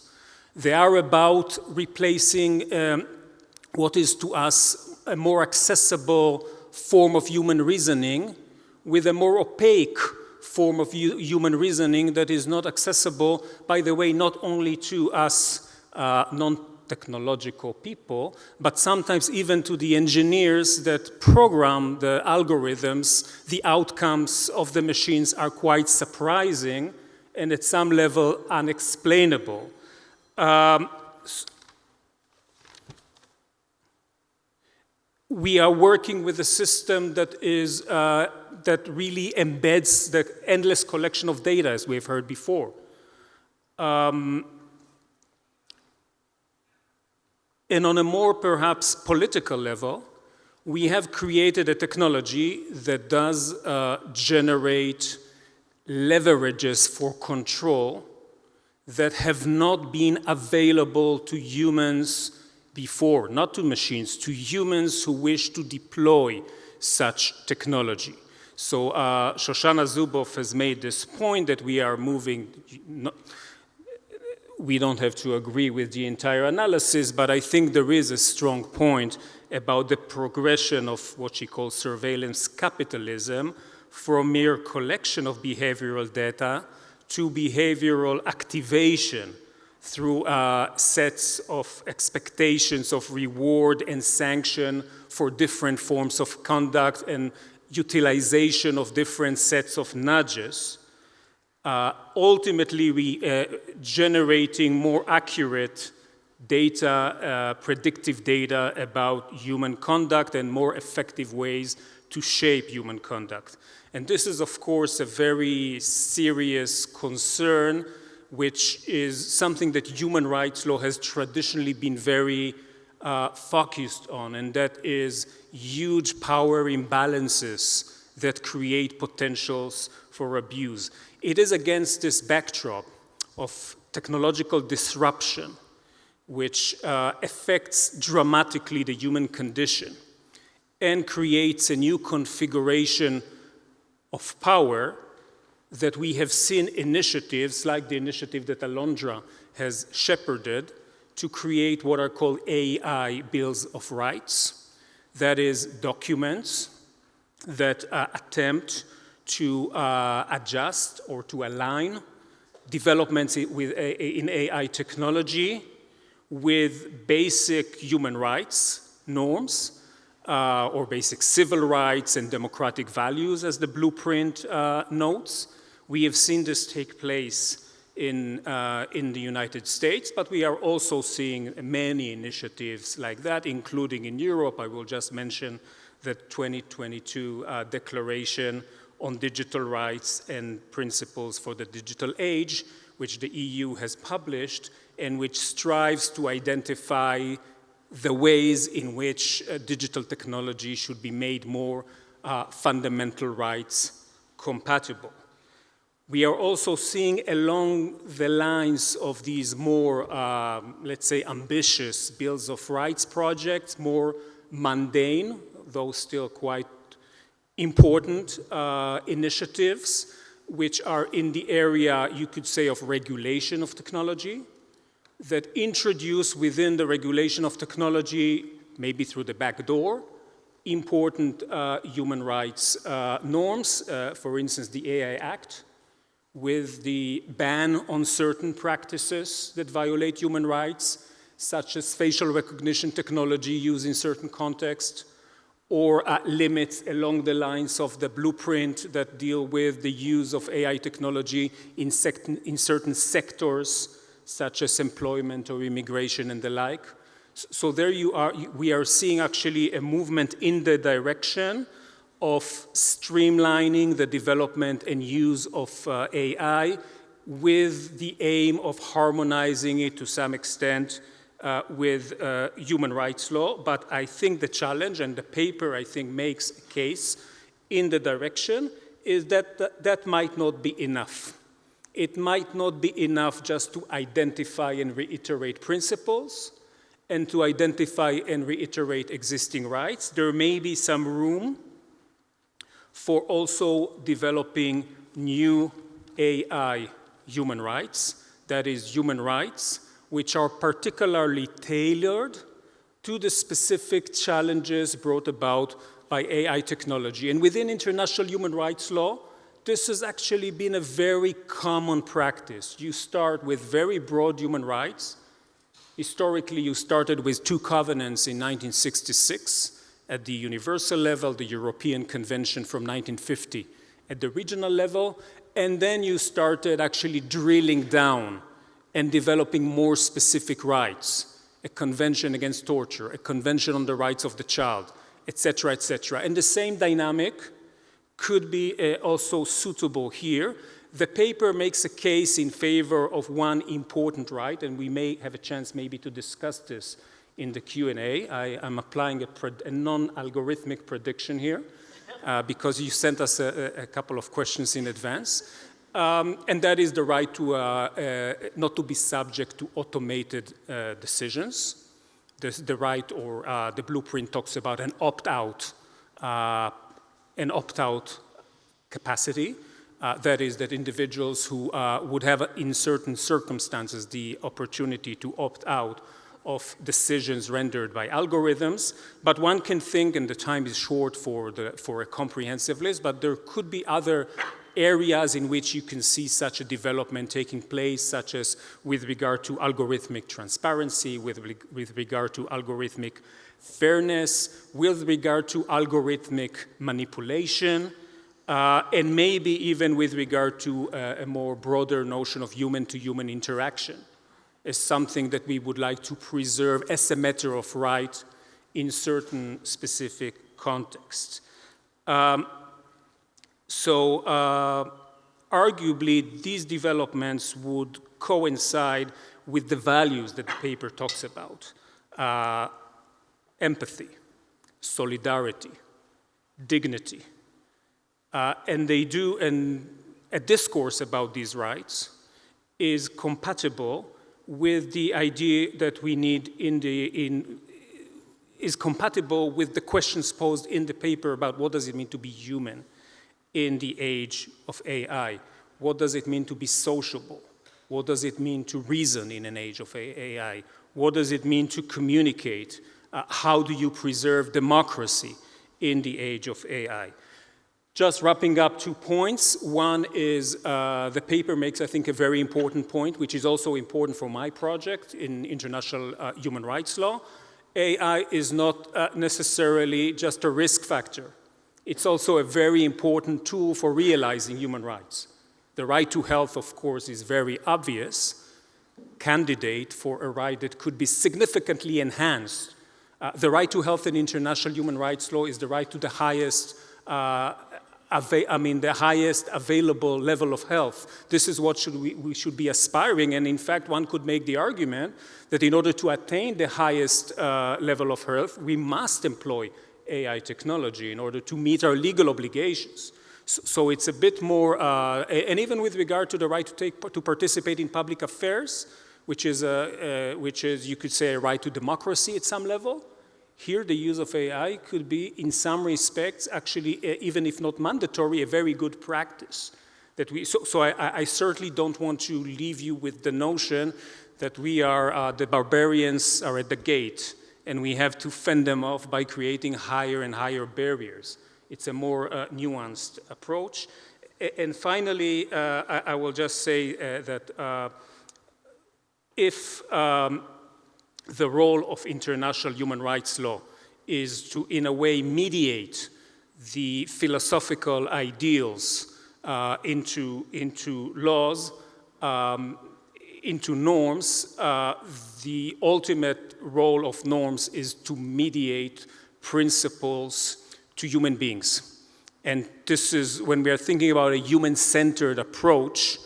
They are about replacing what is to us a more accessible form of human reasoning with a more opaque form of human reasoning that is not accessible, by the way, not only to us non-technological people, but sometimes even to the engineers that program the algorithms. The outcomes of the machines are quite surprising and at some level unexplainable. We are working with a system that is that really embeds the endless collection of data, as we've heard before. And on a more perhaps political level, we have created a technology that does generate leverages for control that have not been available to humans before, not to machines, to humans who wish to deploy such technology. So Shoshana Zuboff has made this point that we are moving, we don't have to agree with the entire analysis, but I think there is a strong point about the progression of what she calls surveillance capitalism from mere collection of behavioral data to behavioral activation through sets of expectations of reward and sanction for different forms of conduct and utilization of different sets of nudges. Ultimately, we generating more accurate data, predictive data about human conduct and more effective ways to shape human conduct. And this is, of course, a very serious concern, which is something that human rights law has traditionally been very focused on, and that is huge power imbalances that create potentials for abuse. It is against this backdrop of technological disruption, which affects dramatically the human condition and creates a new configuration of power, that we have seen initiatives like the initiative that Alondra has shepherded to create what are called AI bills of rights. That is, documents that attempt to adjust or to align developments in AI technology with basic human rights norms, or basic civil rights and democratic values, as the blueprint notes. We have seen this take place in the United States, but we are also seeing many initiatives like that, including in Europe. I will just mention the 2022 Declaration on Digital Rights and Principles for the Digital Age, which the EU has published, and which strives to identify the ways in which digital technology should be made more fundamental rights compatible. We are also seeing along the lines of these more, let's say, ambitious bills of rights projects, more mundane, though still quite important initiatives, which are in the area, you could say, of regulation of technology, that introduce within the regulation of technology, maybe through the back door, important human rights norms, for instance, the AI Act, with the ban on certain practices that violate human rights, such as facial recognition technology used in certain contexts, or limits along the lines of the blueprint that deal with the use of AI technology in certain sectors, such as employment or immigration and the like. So there you are, we are seeing actually a movement in the direction of streamlining the development and use of AI with the aim of harmonizing it to some extent with human rights law. But I think the challenge, and the paper I think makes a case in the direction, is that that might not be enough. It might not be enough just to identify and reiterate principles and to identify and reiterate existing rights. There may be some room for also developing new AI human rights, that is, human rights which are particularly tailored to the specific challenges brought about by AI technology. And within international human rights law, this has actually been a very common practice. You start with very broad human rights. Historically, you started with two covenants in 1966 at the universal level, the European Convention from 1950 at the regional level, and then you started actually drilling down and developing more specific rights, a convention against torture, a convention on the rights of the child, etc., etc. And the same dynamic could be also suitable here. The paper makes a case in favor of one important right, and we may have a chance maybe to discuss this in the Q&A. I am applying a non-algorithmic prediction here because you sent us a couple of questions in advance. And that is the right to not to be subject to automated decisions. The right, or the blueprint talks about an opt-out capacity. That is, that individuals who would have, in certain circumstances, the opportunity to opt out of decisions rendered by algorithms. But one can think, and the time is short for a comprehensive list, but there could be other areas in which you can see such a development taking place, such as with regard to algorithmic transparency, with regard to algorithmic fairness, with regard to algorithmic manipulation, and maybe even with regard to a more broader notion of human-to-human interaction as something that we would like to preserve as a matter of right in certain specific contexts. Arguably, these developments would coincide with the values that the paper talks about. Empathy, solidarity, dignity. And a discourse about these rights is compatible with the idea that we need is compatible with the questions posed in the paper about what does it mean to be human in the age of AI? What does it mean to be sociable? What does it mean to reason in an age of AI? What does it mean to communicate? How do you preserve democracy in the age of AI? Just wrapping up 2 points. One is the paper makes, I think, a very important point, which is also important for my project in international human rights law. AI is not necessarily just a risk factor. It's also a very important tool for realizing human rights. The right to health, of course, is very obvious candidate for a right that could be significantly enhanced. The right to health in international human rights law is the right to the highest the highest available level of health. This is what we should be aspiring, and in fact, one could make the argument that in order to attain the highest level of health, we must employ AI technology in order to meet our legal obligations. So it's a bit more, and even with regard to the right to participate in public affairs, which is, you could say, a right to democracy at some level. Here, the use of AI could be, in some respects, actually, even if not mandatory, a very good practice. I certainly don't want to leave you with the notion that we are, the barbarians are at the gate, and we have to fend them off by creating higher and higher barriers. It's a more nuanced approach. And finally, I will just say that if the role of international human rights law is to, in a way, mediate the philosophical ideals into laws, into norms, the ultimate role of norms is to mediate principles to human beings. And this is, when we are thinking about a human-centered approach,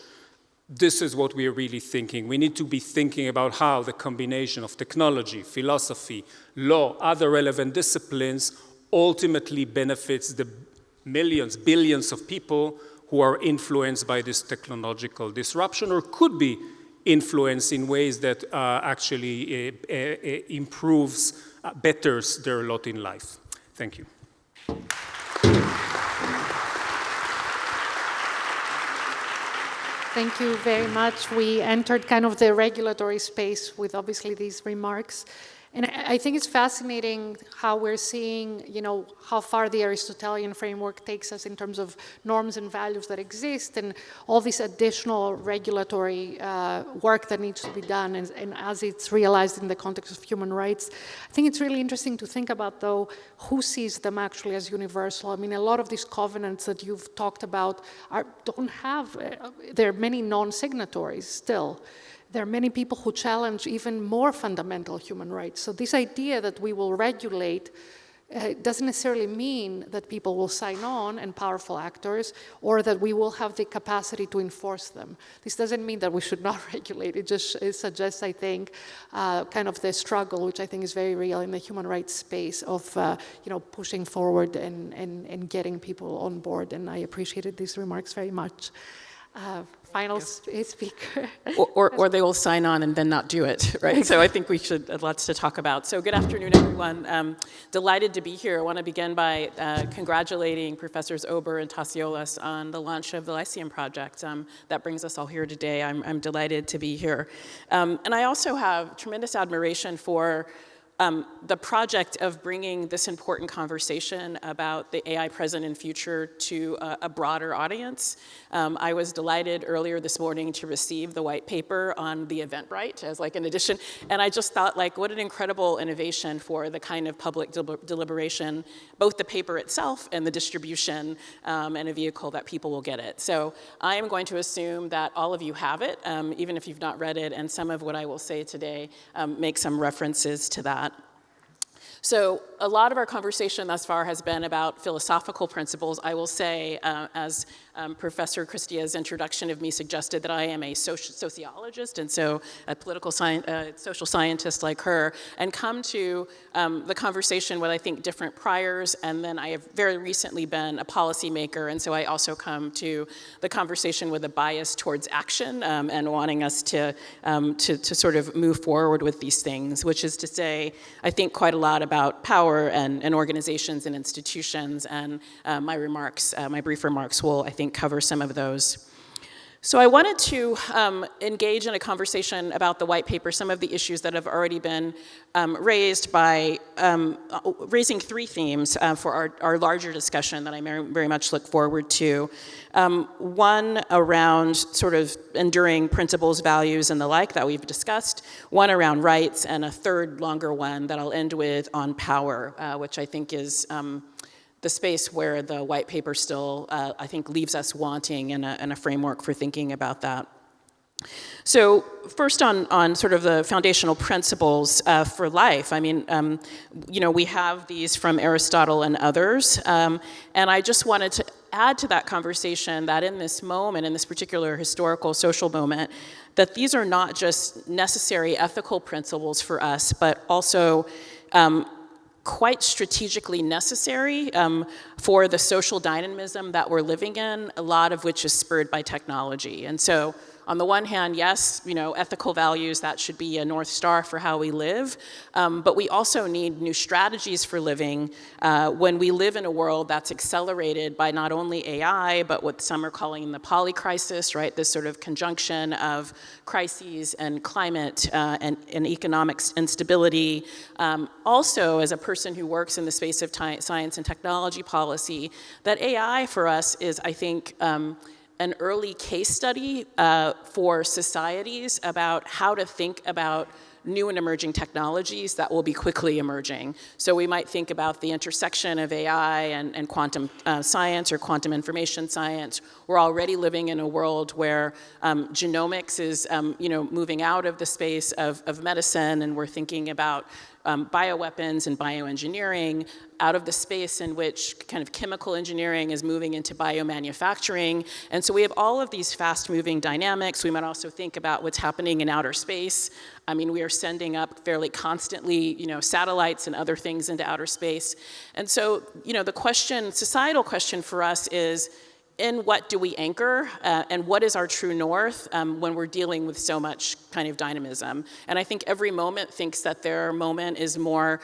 this is what we are really thinking. We need to be thinking about how the combination of technology, philosophy, law, other relevant disciplines ultimately benefits the millions, billions of people who are influenced by this technological disruption or could be influenced in ways that actually improves, betters their lot in life. Thank you. Thank you very much. We entered kind of the regulatory space with obviously these remarks. And I think it's fascinating how we're seeing, how far the Aristotelian framework takes us in terms of norms and values that exist and all this additional regulatory work that needs to be done and as it's realized in the context of human rights. I think it's really interesting to think about, though, who sees them actually as universal. I mean, a lot of these covenants that you've talked about there are many non-signatories still. There are many people who challenge even more fundamental human rights. So this idea that we will regulate doesn't necessarily mean that people will sign on and powerful actors or that we will have the capacity to enforce them. This doesn't mean that we should not regulate. It suggests, I think, kind of the struggle, which I think is very real in the human rights space of pushing forward and getting people on board. And I appreciated these remarks very much. Final speaker. Or they will sign on and then not do it, right? So I think we should, lots to talk about. So good afternoon, everyone. Delighted to be here. I want to begin by congratulating Professors Ober and Tassiolis on the launch of the Lyceum project. That brings us all here today. I'm delighted to be here. And I also have tremendous admiration for the project of bringing this important conversation about the AI present and future to a broader audience. I was delighted earlier this morning to receive the white paper on the Eventbrite as like an addition, and I just thought like what an incredible innovation for the kind of public deliberation, both the paper itself and the distribution and a vehicle that people will get it. So I am going to assume that all of you have it, even if you've not read it, and some of what I will say today make some references to that. So a lot of our conversation thus far has been about philosophical principles. I will say, as Professor Christia's introduction of me suggested, that I am a sociologist, and so a political social scientist like her, and come to the conversation with, I think, different priors, and then I have very recently been a policymaker, and so I also come to the conversation with a bias towards action and wanting us to sort of move forward with these things, which is to say, I think quite a lot about power and organizations and institutions, and my brief remarks will, I think, cover some of those. So I wanted to engage in a conversation about the white paper, some of the issues that have already been raised by raising three themes for our larger discussion that I very much look forward to. One around sort of enduring principles, values, and the like that we've discussed, one around rights, and a third longer one that I'll end with on power, which I think is the space where the white paper still, I think, leaves us wanting in a framework for thinking about that. So first on sort of the foundational principles for life. I mean, we have these from Aristotle and others, and I just wanted to add to that conversation that in this moment, in this particular historical social moment, that these are not just necessary ethical principles for us, but also quite strategically necessary for the social dynamism that we're living in, a lot of which is spurred by technology. And so on the one hand, yes, ethical values, that should be a North Star for how we live, but we also need new strategies for living when we live in a world that's accelerated by not only AI, but what some are calling the polycrisis, right? This sort of conjunction of crises and climate and economic instability. Also, as a person who works in the space of science and technology policy, that AI for us is, I think, an early case study for societies about how to think about new and emerging technologies that will be quickly emerging. So we might think about the intersection of AI and quantum science or quantum information science. We're already living in a world where genomics is moving out of the space of medicine, and we're thinking about bioweapons and bioengineering, out of the space in which kind of chemical engineering is moving into biomanufacturing. And so we have all of these fast-moving dynamics. We might also think about what's happening in outer space. I mean, we are sending up fairly constantly, satellites and other things into outer space. And so, the societal question for us is, in what do we anchor, and what is our true north when we're dealing with so much kind of dynamism? And I think every moment thinks that their moment is more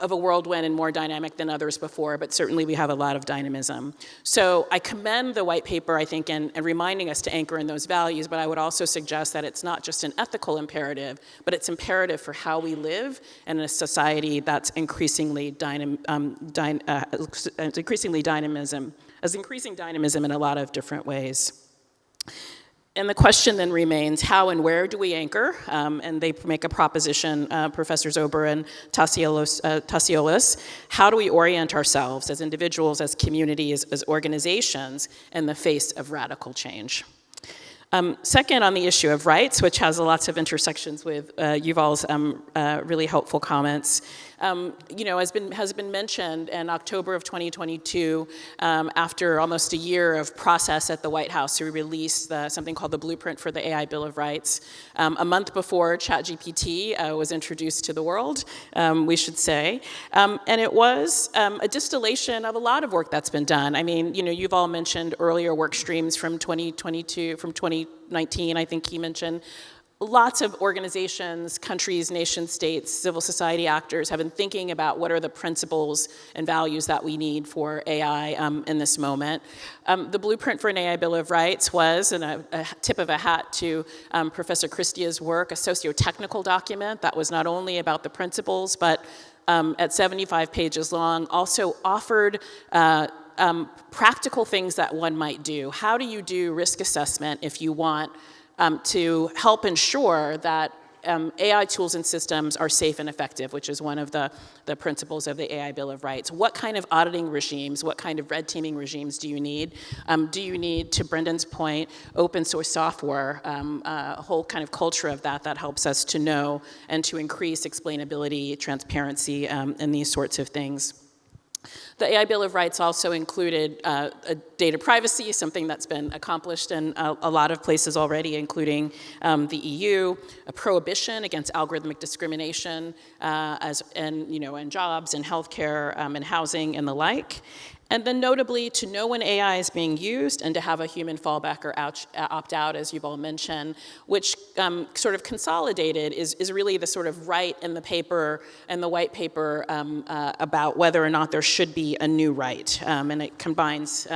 of a whirlwind and more dynamic than others before, but certainly we have a lot of dynamism. So I commend the white paper, I think, in reminding us to anchor in those values, but I would also suggest that it's not just an ethical imperative, but it's imperative for how we live in a society that's increasing dynamism in a lot of different ways. And the question then remains, how and where do we anchor? And they make a proposition, Professors Ober and Tassiolis. How do we orient ourselves as individuals, as communities, as organizations in the face of radical change? Second, on the issue of rights, which has lots of intersections with Yuval's really helpful comments, has been mentioned in October of 2022, after almost a year of process at the White House, we released something called the Blueprint for the AI Bill of Rights. A month before ChatGPT was introduced to the world, we should say. And it was a distillation of a lot of work that's been done. I mean, you've all mentioned earlier work streams from 2022, from 2019, I think he mentioned. Lots of organizations, countries, nation states, civil society actors have been thinking about what are the principles and values that we need for AI in this moment. The Blueprint for an AI Bill of Rights was, and a tip of a hat to Professor Christia's work, a sociotechnical document that was not only about the principles, but at 75 pages long, also offered practical things that one might do. How do you do risk assessment if you want to help ensure that AI tools and systems are safe and effective, which is one of the principles of the AI Bill of Rights. What kind of auditing regimes, what kind of red teaming regimes do you need? Do you need, to Brendan's point, open source software, a whole kind of culture of that helps us to know and to increase explainability, transparency, and these sorts of things. The AI Bill of Rights also included data privacy, something that's been accomplished in a lot of places already, including the EU, a prohibition against algorithmic discrimination in jobs, in healthcare, in housing, and the like. And then notably, to know when AI is being used and to have a human fallback or opt-out, as you've all mentioned, which sort of consolidated is really the sort of right in the paper and the white paper about whether or not there should be a new right, and it combines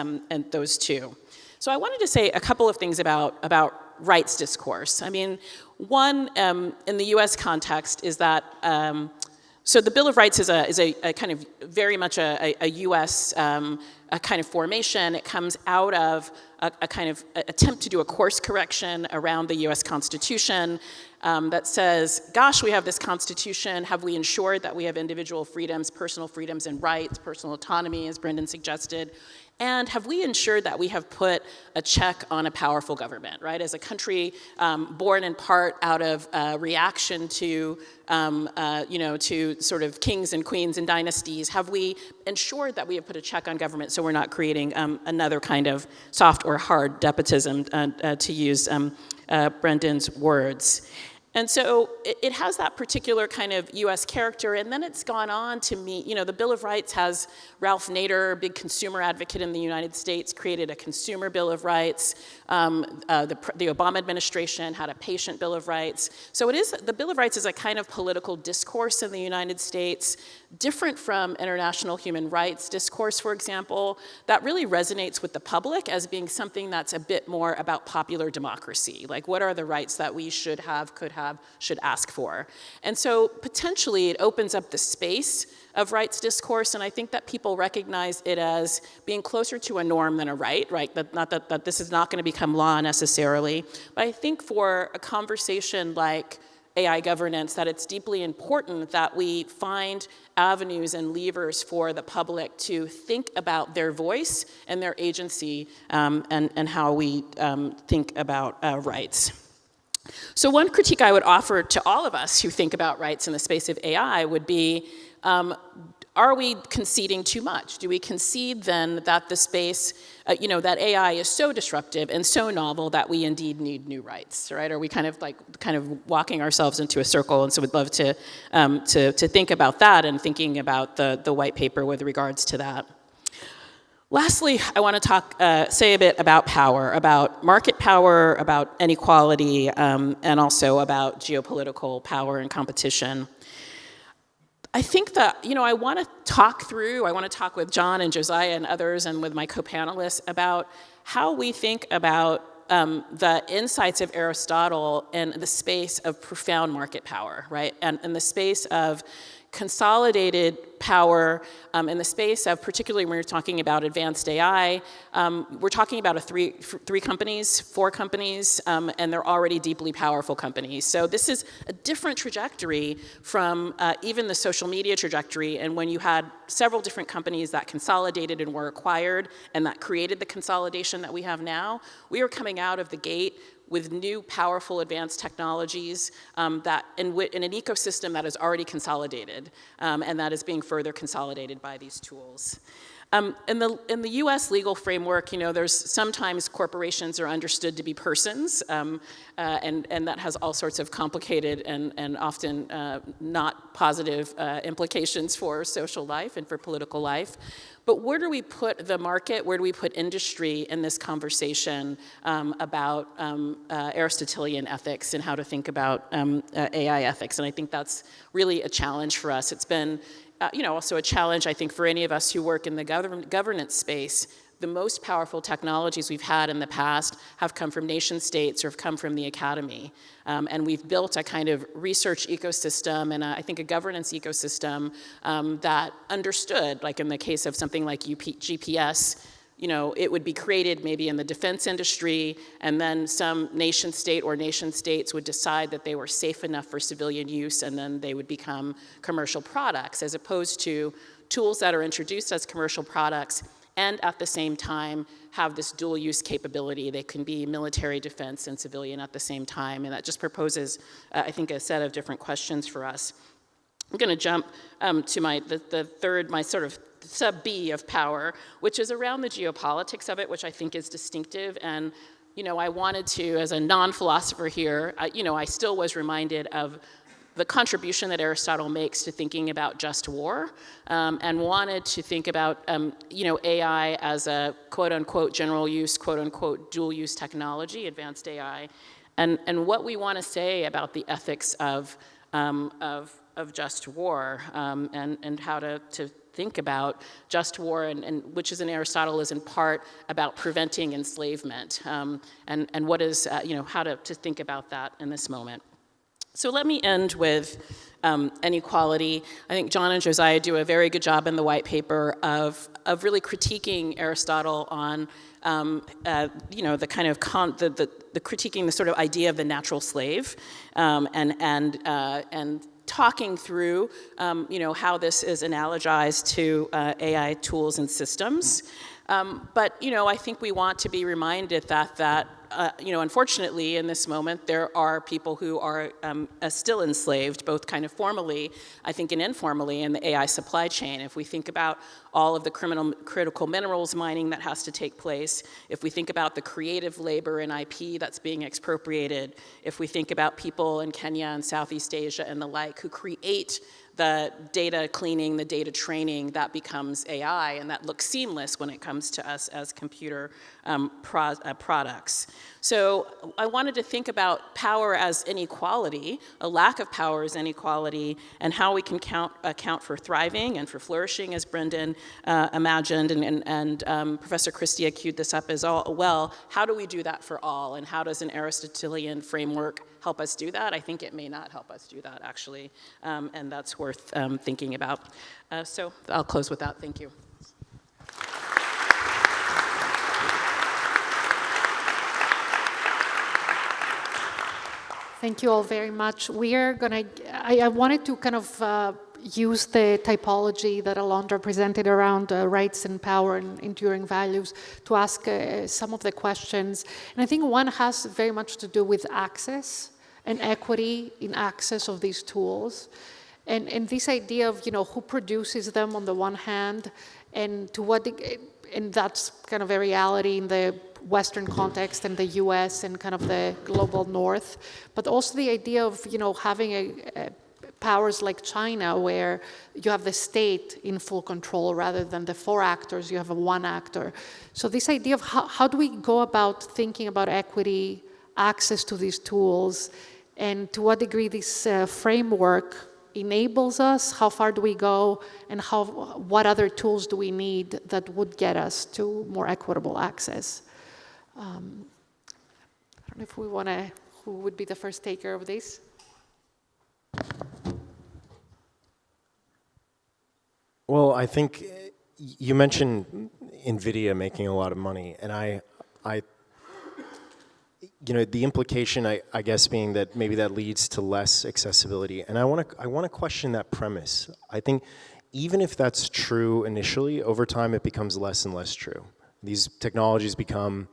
those two. So I wanted to say a couple of things about rights discourse. I mean, one, in the US context is that so the Bill of Rights is a kind of very much a U.S. A kind of formation. It comes out of a kind of attempt to do a course correction around the U.S. Constitution that says, gosh, we have this Constitution. Have we ensured that we have individual freedoms, personal freedoms and rights, personal autonomy, as Brendan suggested? And have we ensured that we have put a check on a powerful government, right? As a country born in part out of reaction to, to sort of kings and queens and dynasties, have we ensured that we have put a check on government so we're not creating another kind of soft or hard despotism, to use Brendan's words? And so it has that particular kind of U.S. character, and then it's gone on to meet, the Bill of Rights has Ralph Nader, a big consumer advocate in the United States, created a consumer Bill of Rights. The Obama administration had a patient Bill of Rights. So the Bill of Rights is a kind of political discourse in the United States, different from international human rights discourse, for example, that really resonates with the public as being something that's a bit more about popular democracy. Like, what are the rights that we should have, could have, should ask for? And so potentially it opens up the space of rights discourse, and I think that people recognize it as being closer to a norm than a right? Not that this is not going to become law necessarily, but I think for a conversation like AI governance, that it's deeply important that we find avenues and levers for the public to think about their voice and their agency, and how we think about rights. So one critique I would offer to all of us who think about rights in the space of AI would be, are we conceding too much? Do we concede then that the space, that AI is so disruptive and so novel that we indeed need new rights, right? Are we kind of walking ourselves into a circle? And so we'd love to think about that and thinking about the white paper with regards to that. Lastly, I want to say a bit about power, about market power, about inequality, and also about geopolitical power and competition. I think that, I want to talk with John and Josiah and others and with my co-panelists about how we think about the insights of Aristotle in the space of profound market power, right? And in the space of consolidated power, in the space of, particularly when we're talking about advanced AI, we're talking about four companies, and they're already deeply powerful companies. So this is a different trajectory from even the social media trajectory, and when you had several different companies that consolidated and were acquired, and that created the consolidation that we have now, we are coming out of the gate with new, powerful, advanced technologies that in an ecosystem that is already consolidated, and that is being further consolidated by these tools. In the U.S. legal framework, there's sometimes corporations are understood to be persons, and that has all sorts of complicated and often not positive implications for social life and for political life. But where do we put the market, where do we put industry in this conversation about Aristotelian ethics and how to think about AI ethics? And I think that's really a challenge for us. It's been also a challenge, I think, for any of us who work in the governance space. The most powerful technologies we've had in the past have come from nation states or have come from the academy. And we've built a kind of research ecosystem and I think a governance ecosystem that understood, like in the case of something like GPS, it would be created maybe in the defense industry, and then some nation state or nation states would decide that they were safe enough for civilian use, and then they would become commercial products, as opposed to tools that are introduced as commercial products and at the same time have this dual use capability. They can be military, defense, and civilian at the same time, and that just proposes, I think, a set of different questions for us. I'm going to jump to the third, my sort of sub-B of power, which is around the geopolitics of it, which I think is distinctive. And, I wanted to, as a non-philosopher here, I still was reminded of the contribution that Aristotle makes to thinking about just war, and wanted to think about, AI as a quote-unquote general use, quote-unquote dual-use technology, advanced AI, and what we want to say about the ethics of just war, and how to think about just war, and which is in Aristotle is in part about preventing enslavement, and what is, how to think about that in this moment. So let me end with inequality. I think John and Josiah do a very good job in the white paper of really critiquing Aristotle on, the kind of the critiquing the sort of idea of the natural slave, and talking through, how this is analogized to AI tools and systems. But, I think we want to be reminded that unfortunately in this moment, there are people who are still enslaved, both kind of formally, I think, and informally in the AI supply chain. If we think about all of the critical minerals mining that has to take place, if we think about the creative labor and IP that's being expropriated, if we think about people in Kenya and Southeast Asia and the like who create the data cleaning, the data training, that becomes AI, and that looks seamless when it comes to us as computer products. So I wanted to think about power as inequality, a lack of power as inequality, and how we can account for thriving and for flourishing, as Brendan imagined, and Professor Christia queued this up as well. How do we do that for all, and how does an Aristotelian framework help us do that? I think it may not help us do that, actually, and that's worth thinking about. So I'll close with that. Thank you. Thank you all very much. We are going to, I wanted to kind of use the typology that Alondra presented around rights and power and enduring values to ask some of the questions. And I think one has very much to do with access and equity in access of these tools. And this idea of, who produces them on the one hand, and to what, and that's kind of a reality in the Western context and the US and kind of the global North, but also the idea of, having powers like China, where you have the state in full control rather than the four actors, you have a one actor. So this idea of how do we go about thinking about equity, access to these tools, and to what degree this framework enables us, how far do we go, and what other tools do we need that would get us to more equitable access? I don't know if we want to, who would be the first taker of this? Well, I think you mentioned NVIDIA making a lot of money, and I the implication, I guess, being that maybe that leads to less accessibility, and I want to question that premise. I think even if that's true initially, over time it becomes less and less true. These technologies become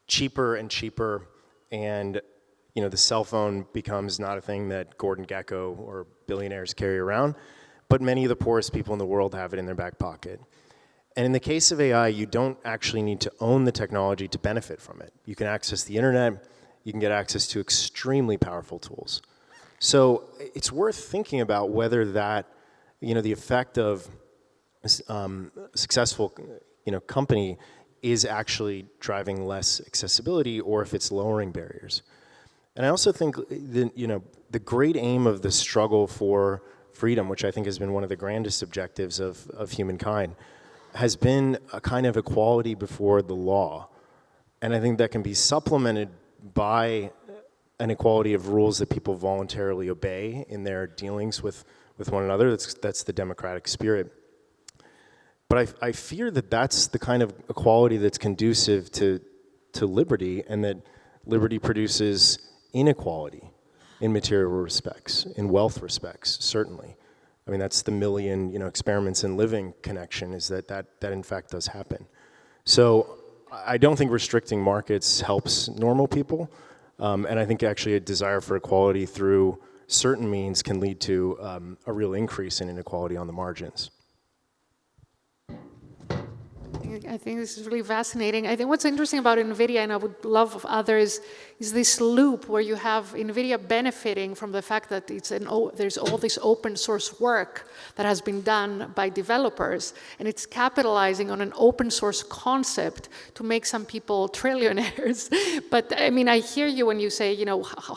cheaper and cheaper, and the cell phone becomes not a thing that Gordon Gekko or billionaires carry around, but many of the poorest people in the world have it in their back pocket. And in the case of AI, you don't actually need to own the technology to benefit from it. You can access the internet, you can get access to extremely powerful tools. So it's worth thinking about whether that, the effect of successful, company is actually driving less accessibility or if it's lowering barriers. And I also think that, the great aim of the struggle for freedom, which I think has been one of the grandest objectives of humankind, has been a kind of equality before the law. And I think that can be supplemented by an equality of rules that people voluntarily obey in their dealings with one another. That's the democratic spirit. But I fear that that's the kind of equality that's conducive to liberty, and that liberty produces inequality in material respects, in wealth respects, certainly. I mean, that's the million, experiments in living connection, is that in fact does happen. So I don't think restricting markets helps normal people, and I think actually a desire for equality through certain means can lead to a real increase in inequality on the margins. I think this is really fascinating. I think what's interesting about NVIDIA, and I would love of others, is this loop where you have NVIDIA benefiting from the fact that there's all this open source work that has been done by developers, and it's capitalizing on an open source concept to make some people trillionaires. But I mean, I hear you when you say,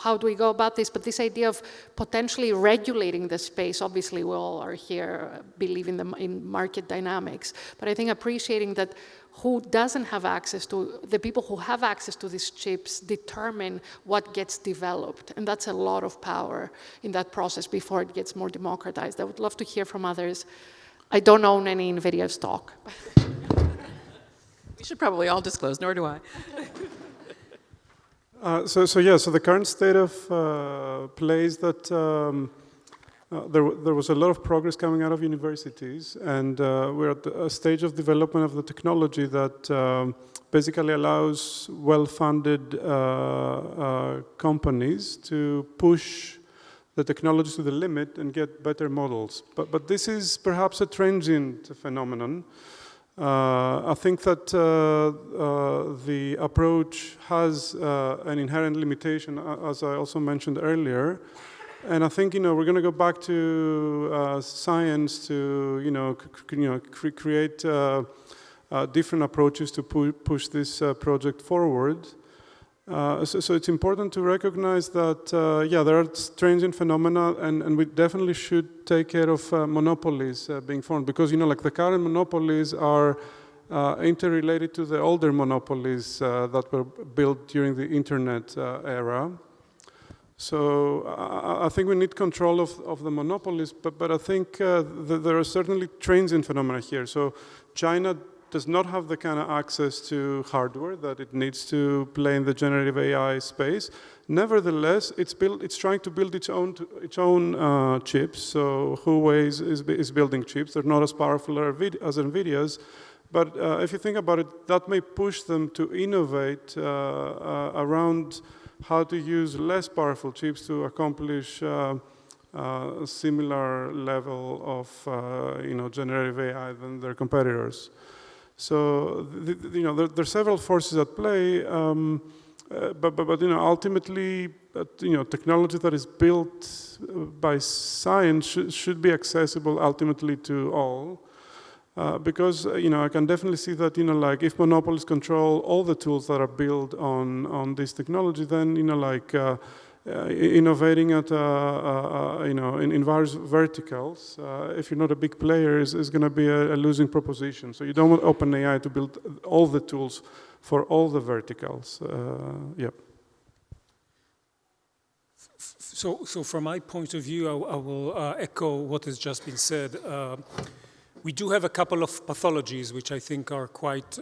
how do we go about this? But this idea of potentially regulating the space, obviously we all are here, believe in market dynamics, but I think appreciating that who doesn't have access to, the people who have access to these chips determine what gets developed. And that's a lot of power in that process before it gets more democratized. I would love to hear from others. I don't own any NVIDIA stock. We should probably all disclose, nor do I. So the current state of play is that there was a lot of progress coming out of universities, and we're at a stage of development of the technology that basically allows well-funded companies to push the technology to the limit and get better models. But this is perhaps a transient phenomenon. I think that the approach has an inherent limitation, as I also mentioned earlier. And I think we're going to go back to science to create different approaches to push this project forward. So it's important to recognize that there are transient phenomena, and we definitely should take care of monopolies being formed, because like the current monopolies are interrelated to the older monopolies that were built during the internet era. So I think we need control of the monopolies, but I think there are certainly transient phenomena here. So China does not have the kind of access to hardware that it needs to play in the generative AI space. Nevertheless, it's trying to build its own chips. So Huawei is building chips. They're not as powerful as NVIDIA's. But if you think about it, that may push them to innovate around how to use less powerful chips to accomplish a similar level of generative AI than their competitors. So there are several forces at play, but ultimately technology that is built by science should be accessible ultimately to all. Because I can definitely see that if monopolies control all the tools that are built on this technology, then innovating at in various verticals, if you're not a big player, is going to be a losing proposition. So you don't want OpenAI to build all the tools for all the verticals. So from my point of view, I will echo what has just been said. We do have a couple of pathologies which I think are quite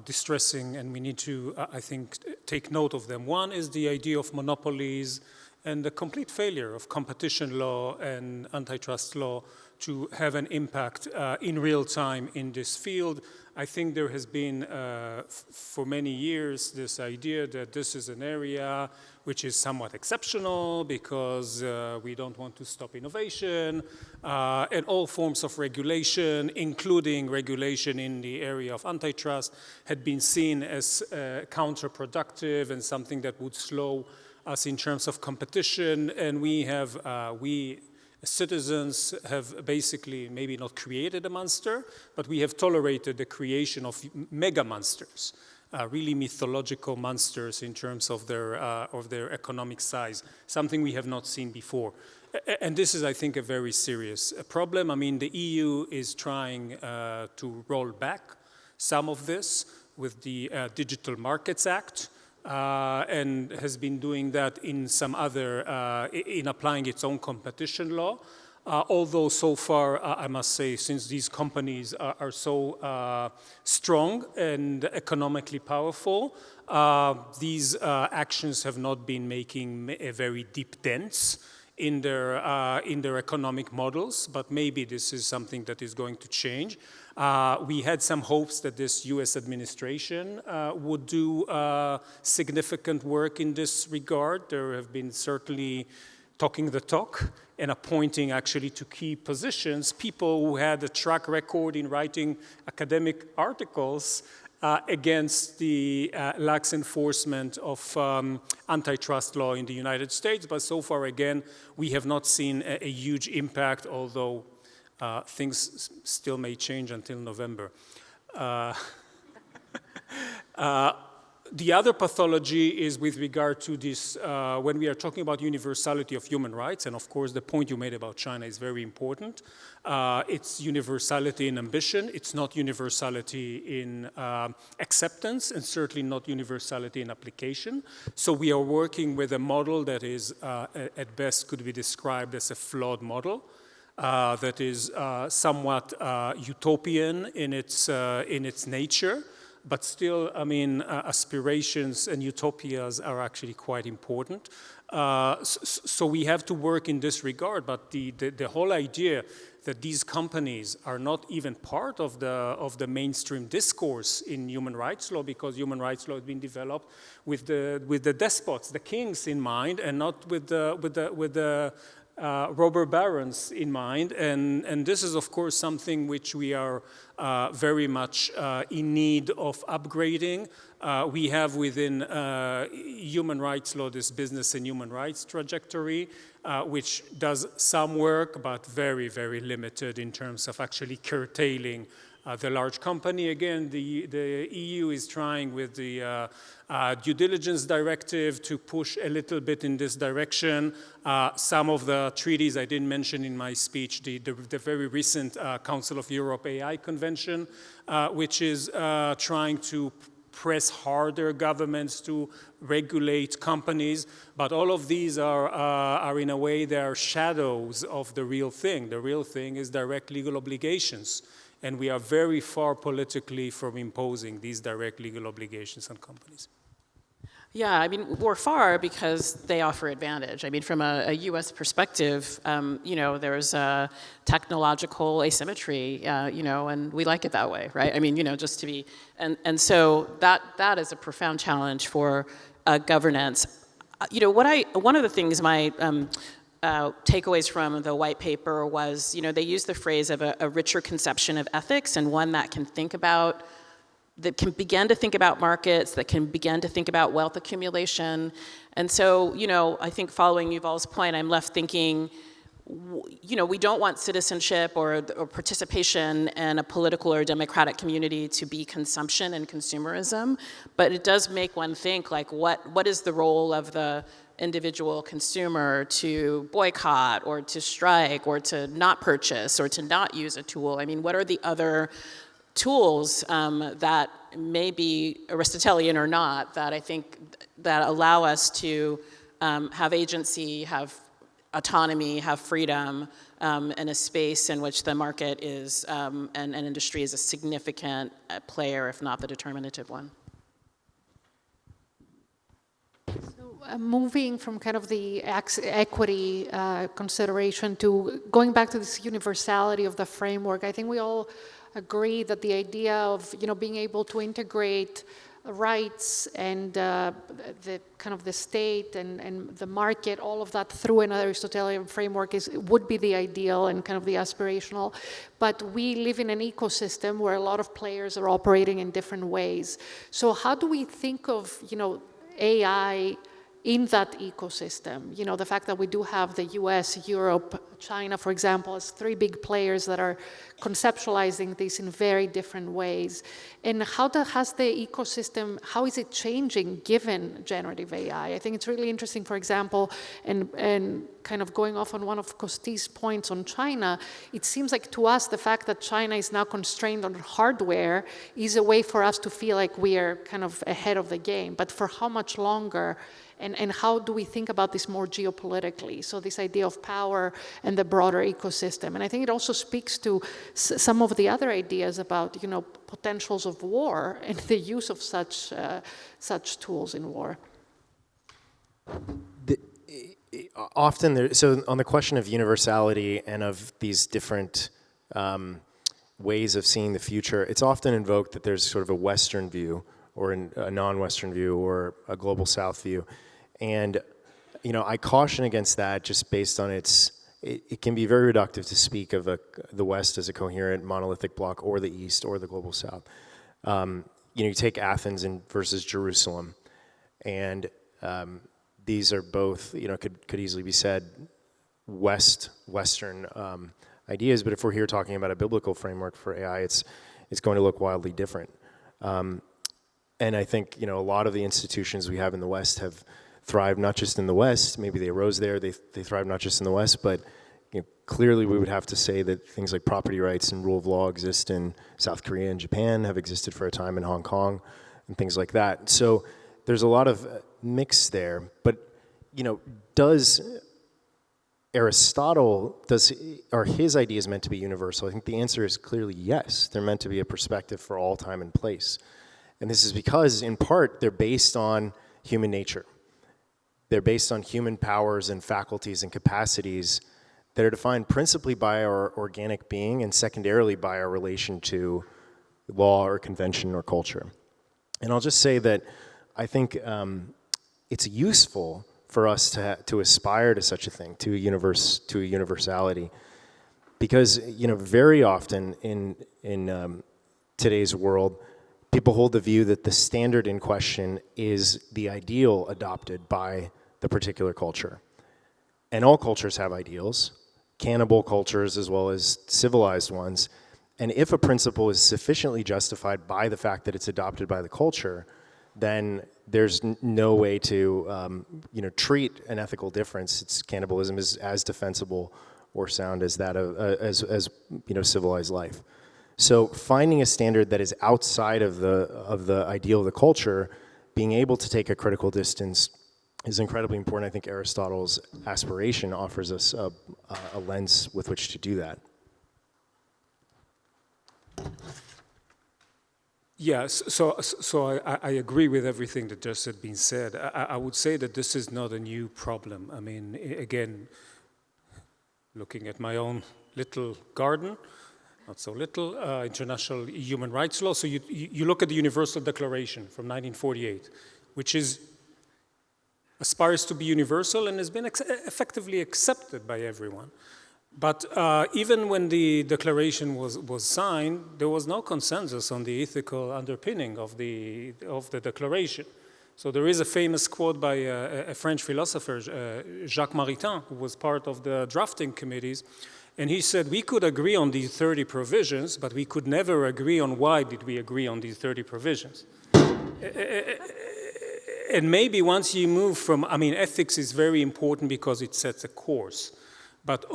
distressing, and we need to, I think, take note of them. One is the idea of monopolies and the complete failure of competition law and antitrust law to have an impact in real time in this field. I think there has been, for many years, this idea that this is an area which is somewhat exceptional because we don't want to stop innovation, and all forms of regulation, including regulation in the area of antitrust, had been seen as counterproductive and something that would slow us in terms of competition. And we citizens have basically maybe not created a monster, but we have tolerated the creation of mega monsters, really mythological monsters in terms of their economic size, something we have not seen before. And this is, I think, a very serious problem. I mean, the EU is trying to roll back some of this with the Digital Markets Act, and has been doing that in some other, in applying its own competition law. Although so far, I must say, since these companies are so strong and economically powerful, these actions have not been making a very deep dents in their economic models, but maybe this is something that is going to change. We had some hopes that this US administration would do significant work in this regard. There have been certainly talking the talk and appointing actually to key positions people who had a track record in writing academic articles against the lax enforcement of antitrust law in the United States. But so far, again, we have not seen a huge impact, although things still may change until November. The other pathology is with regard to this, when we are talking about universality of human rights, and of course the point you made about China is very important. It's universality in ambition, it's not universality in acceptance, and certainly not universality in application. So we are working with a model that is, at best, could be described as a flawed model. That is somewhat utopian in its nature, but still, I mean, aspirations and utopias are actually quite important. So we have to work in this regard, but the whole idea that these companies are not even part of the mainstream discourse in human rights law, because human rights law has been developed with the despots, the kings in mind, and not with the robber barons in mind, and this is of course something which we are very much in need of upgrading. We have within human rights law this business and human rights trajectory, which does some work, but very, very limited in terms of actually curtailing the large company. Again, the EU is trying with the due diligence directive to push a little bit in this direction. Some of the treaties I didn't mention in my speech, the very recent Council of Europe AI Convention, which is trying to press harder governments to regulate companies, but all of these are in a way, they are shadows of the real thing. The real thing is direct legal obligations. And we are very far politically from imposing these direct legal obligations on companies. Yeah, I mean, we're far because they offer advantage. I mean, from a U.S. perspective, you know, there's a technological asymmetry, you know, and we like it that way, right? I mean, you know, just to be, and so that is a profound challenge for governance. You know, one of the things my takeaways from the white paper was, you know, they used the phrase of a richer conception of ethics, and one that can begin to think about markets, that can begin to think about wealth accumulation. And so, you know, I think following Yuval's point, I'm left thinking, you know, we don't want citizenship or participation in a political or democratic community to be consumption and consumerism, but it does make one think, like, what is the role of the individual consumer to boycott or to strike or to not purchase or to not use a tool? I mean, what are the other tools that may be Aristotelian or not, that I think that allow us to have agency, have autonomy, have freedom in a space in which the market is and industry is a significant player, if not the determinative one? So, moving from kind of the equity consideration to going back to this universality of the framework, I think we all agree that the idea of being able to integrate rights and the kind of the state and the market, all of that through an Aristotelian framework would be the ideal and kind of the aspirational. But we live in an ecosystem where a lot of players are operating in different ways. So how do we think of AI in that ecosystem? The fact that we do have the US, Europe, China, for example, as three big players that are conceptualizing this in very different ways. And how has the ecosystem, how is it changing given generative AI? I think it's really interesting, for example, and kind of going off on one of Costis' points on China, it seems like to us the fact that China is now constrained on hardware is a way for us to feel like we are kind of ahead of the game. But for how much longer? And how do we think about this more geopolitically? So this idea of power and the broader ecosystem. And I think it also speaks to some of the other ideas about, potentials of war and the use of such tools in war. So on the question of universality and of these different ways of seeing the future, it's often invoked that there's sort of a Western view or a non-Western view or a global South view. And, I caution against that just based on it can be very reductive to speak of the West as a coherent monolithic bloc or the East or the global South. You take Athens versus Jerusalem, and these are both, could easily be said Western ideas, but if we're here talking about a biblical framework for AI, it's going to look wildly different. And I think, a lot of the institutions we have in the West have thrived not just in the West, maybe they arose there, they thrive not just in the West, but clearly we would have to say that things like property rights and rule of law exist in South Korea and Japan, have existed for a time in Hong Kong, and things like that. So there's a lot of mix there, but, does Aristotle, are his ideas meant to be universal? I think the answer is clearly yes. They're meant to be a perspective for all time and place. And this is because, in part, they're based on human nature. They're based on human powers and faculties and capacities that are defined principally by our organic being and secondarily by our relation to law or convention or culture. And I'll just say that I think it's useful for us to aspire to such a thing, to a universality, because very often in today's world, people hold the view that the standard in question is the ideal adopted by the particular culture. And all cultures have ideals, cannibal cultures as well as civilized ones. And if a principle is sufficiently justified by the fact that it's adopted by the culture, then there's no way to treat an ethical difference. It's cannibalism is as defensible or sound as that as civilized life. So finding a standard that is outside of the ideal of the culture, being able to take a critical distance is incredibly important. I think Aristotle's aspiration offers us a lens with which to do that. Yes, so I agree with everything that just had been said. I would say that this is not a new problem. I mean, again, looking at my own little garden, not so little, international human rights law. So you look at the Universal Declaration from 1948, which aspires to be universal and has been effectively accepted by everyone. But even when the declaration was signed, there was no consensus on the ethical underpinning of the declaration. So there is a famous quote by a French philosopher, Jacques Maritain, who was part of the drafting committees, and he said, we could agree on these 30 provisions, but we could never agree on why did we agree on these 30 provisions. And maybe once you move from, ethics is very important because it sets a course. But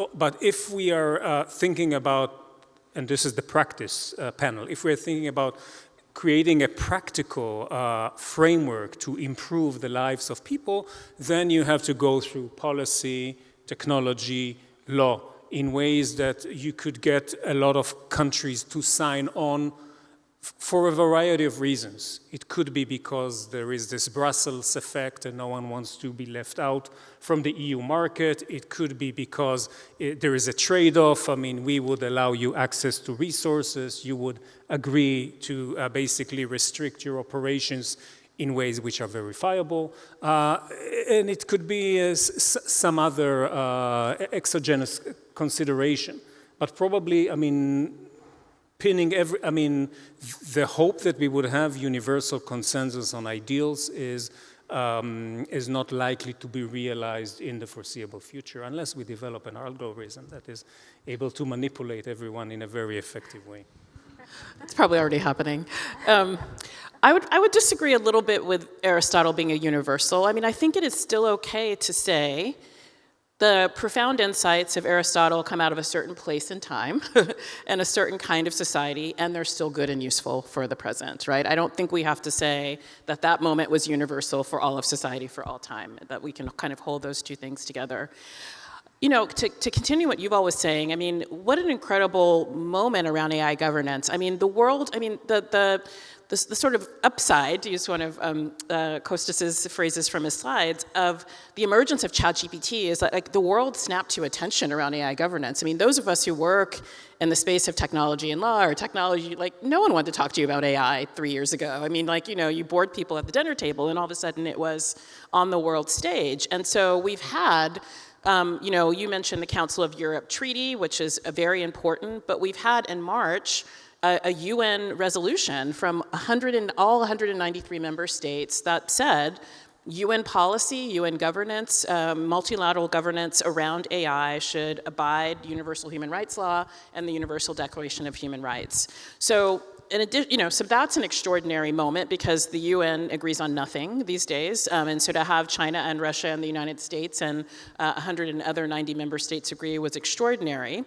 if we are thinking about, and this is the practice panel, if we're thinking about creating a practical framework to improve the lives of people, then you have to go through policy, technology, law, in ways that you could get a lot of countries to sign on for a variety of reasons. It could be because there is this Brussels effect and no one wants to be left out from the EU market. It could be because there is a trade-off. I mean, we would allow you access to resources. You would agree to basically restrict your operations in ways which are verifiable. And it could be some other exogenous consideration. But probably, I mean, the hope that we would have universal consensus on ideals is not likely to be realized in the foreseeable future unless we develop an algorithm that is able to manipulate everyone in a very effective way. That's probably already happening. I would disagree a little bit with Aristotle being a universal. I mean, I think it is still okay to say the profound insights of Aristotle come out of a certain place in time and a certain kind of society, and they're still good and useful for the present, right? I don't think we have to say that that moment was universal for all of society for all time, that we can kind of hold those two things together. You know, to continue what Yuval was saying, I mean, what an incredible moment around AI governance. I mean, the world, I mean, the sort of upside, to use one of Costis's phrases from his slides, of the emergence of ChatGPT is that like the world snapped to attention around AI governance. I mean, those of us who work in the space of technology and law or technology, like no one wanted to talk to you about AI 3 years ago. I mean, like, you know, you bored people at the dinner table and all of a sudden it was on the world stage. And so we've had, you know, you mentioned the Council of Europe Treaty, which is very important, but we've had in March a UN resolution from all 193 member states that said UN policy, UN governance, multilateral governance around AI should abide universal human rights law and the Universal Declaration of Human Rights. So, in addition, you know, so that's an extraordinary moment because the UN agrees on nothing these days, and so to have China and Russia and the United States and 190 member states agree was extraordinary.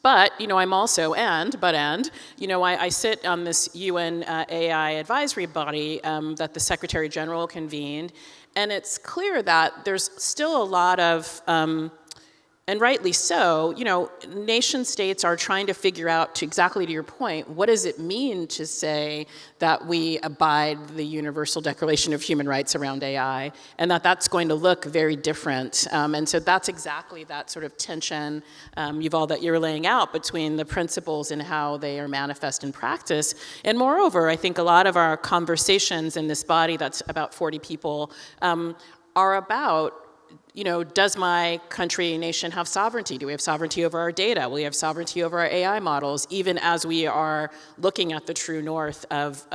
But, you know, I'm also, you know, I sit on this UN AI advisory body that the Secretary General convened, and it's clear that there's still a lot of, and rightly so, you know, nation states are trying to figure out, exactly to your point, what does it mean to say that we abide the Universal Declaration of Human Rights around AI, and that's going to look very different. And so that's exactly that sort of tension, Yuval, that you're laying out between the principles and how they are manifest in practice. And moreover, I think a lot of our conversations in this body, that's about 40 people, are about, you know, does my country, nation have sovereignty? Do we have sovereignty over our data? Will we have sovereignty over our AI models, even as we are looking at the true north of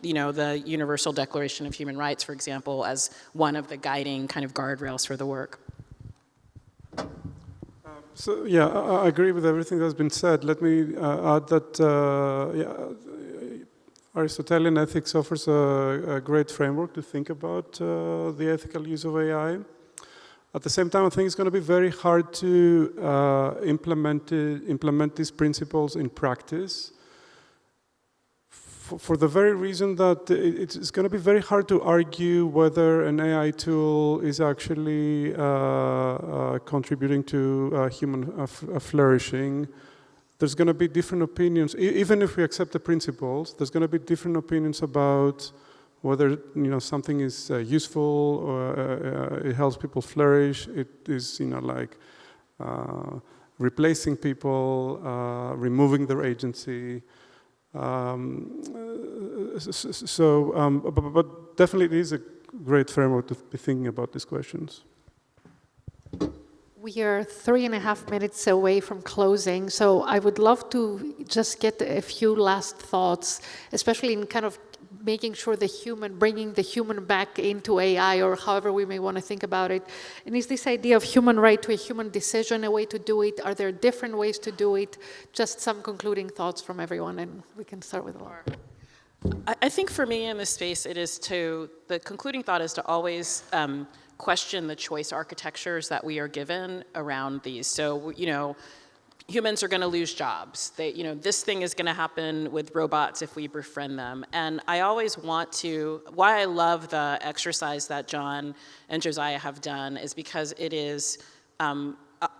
you know, the Universal Declaration of Human Rights, for example, as one of the guiding kind of guardrails for the work? So, yeah, I agree with everything that's been said. Let me add that Aristotelian ethics offers a great framework to think about the ethical use of AI. At the same time, I think it's going to be very hard to implement these principles in practice for the very reason that it's going to be very hard to argue whether an AI tool is actually contributing to human flourishing. There's going to be different opinions. Even if we accept the principles, there's going to be different opinions about whether, you know, something is useful or it helps people flourish. It is, you know, like replacing people, removing their agency. But definitely it is a great framework to be thinking about these questions. We are 3.5 minutes away from closing, so I would love to just get a few last thoughts, especially in kind of making sure bringing the human back into AI, or however we may want to think about it. And is this idea of human right to a human decision a way to do it? Are there different ways to do it? Just some concluding thoughts from everyone, and we can start with Laura. I think for me in this space, the concluding thought is to always question the choice architectures that we are given around these. So, you know, humans are going to lose jobs. You know, this thing is going to happen with robots if we befriend them. And I always why I love the exercise that John and Josiah have done is because it is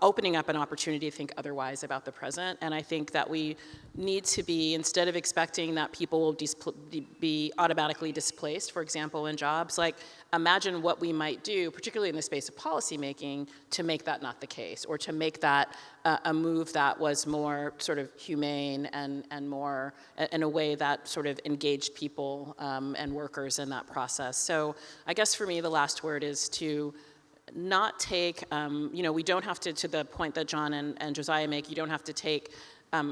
opening up an opportunity to think otherwise about the present. And I think that we need to be, instead of expecting that people will be automatically displaced, for example, in jobs, like imagine what we might do, particularly in the space of policymaking, to make that not the case, or to make that a move that was more sort of humane and more in a way that sort of engaged people and workers in that process. So I guess for me, the last word is to not take, we don't have to the point that John and Josiah make, you don't have to take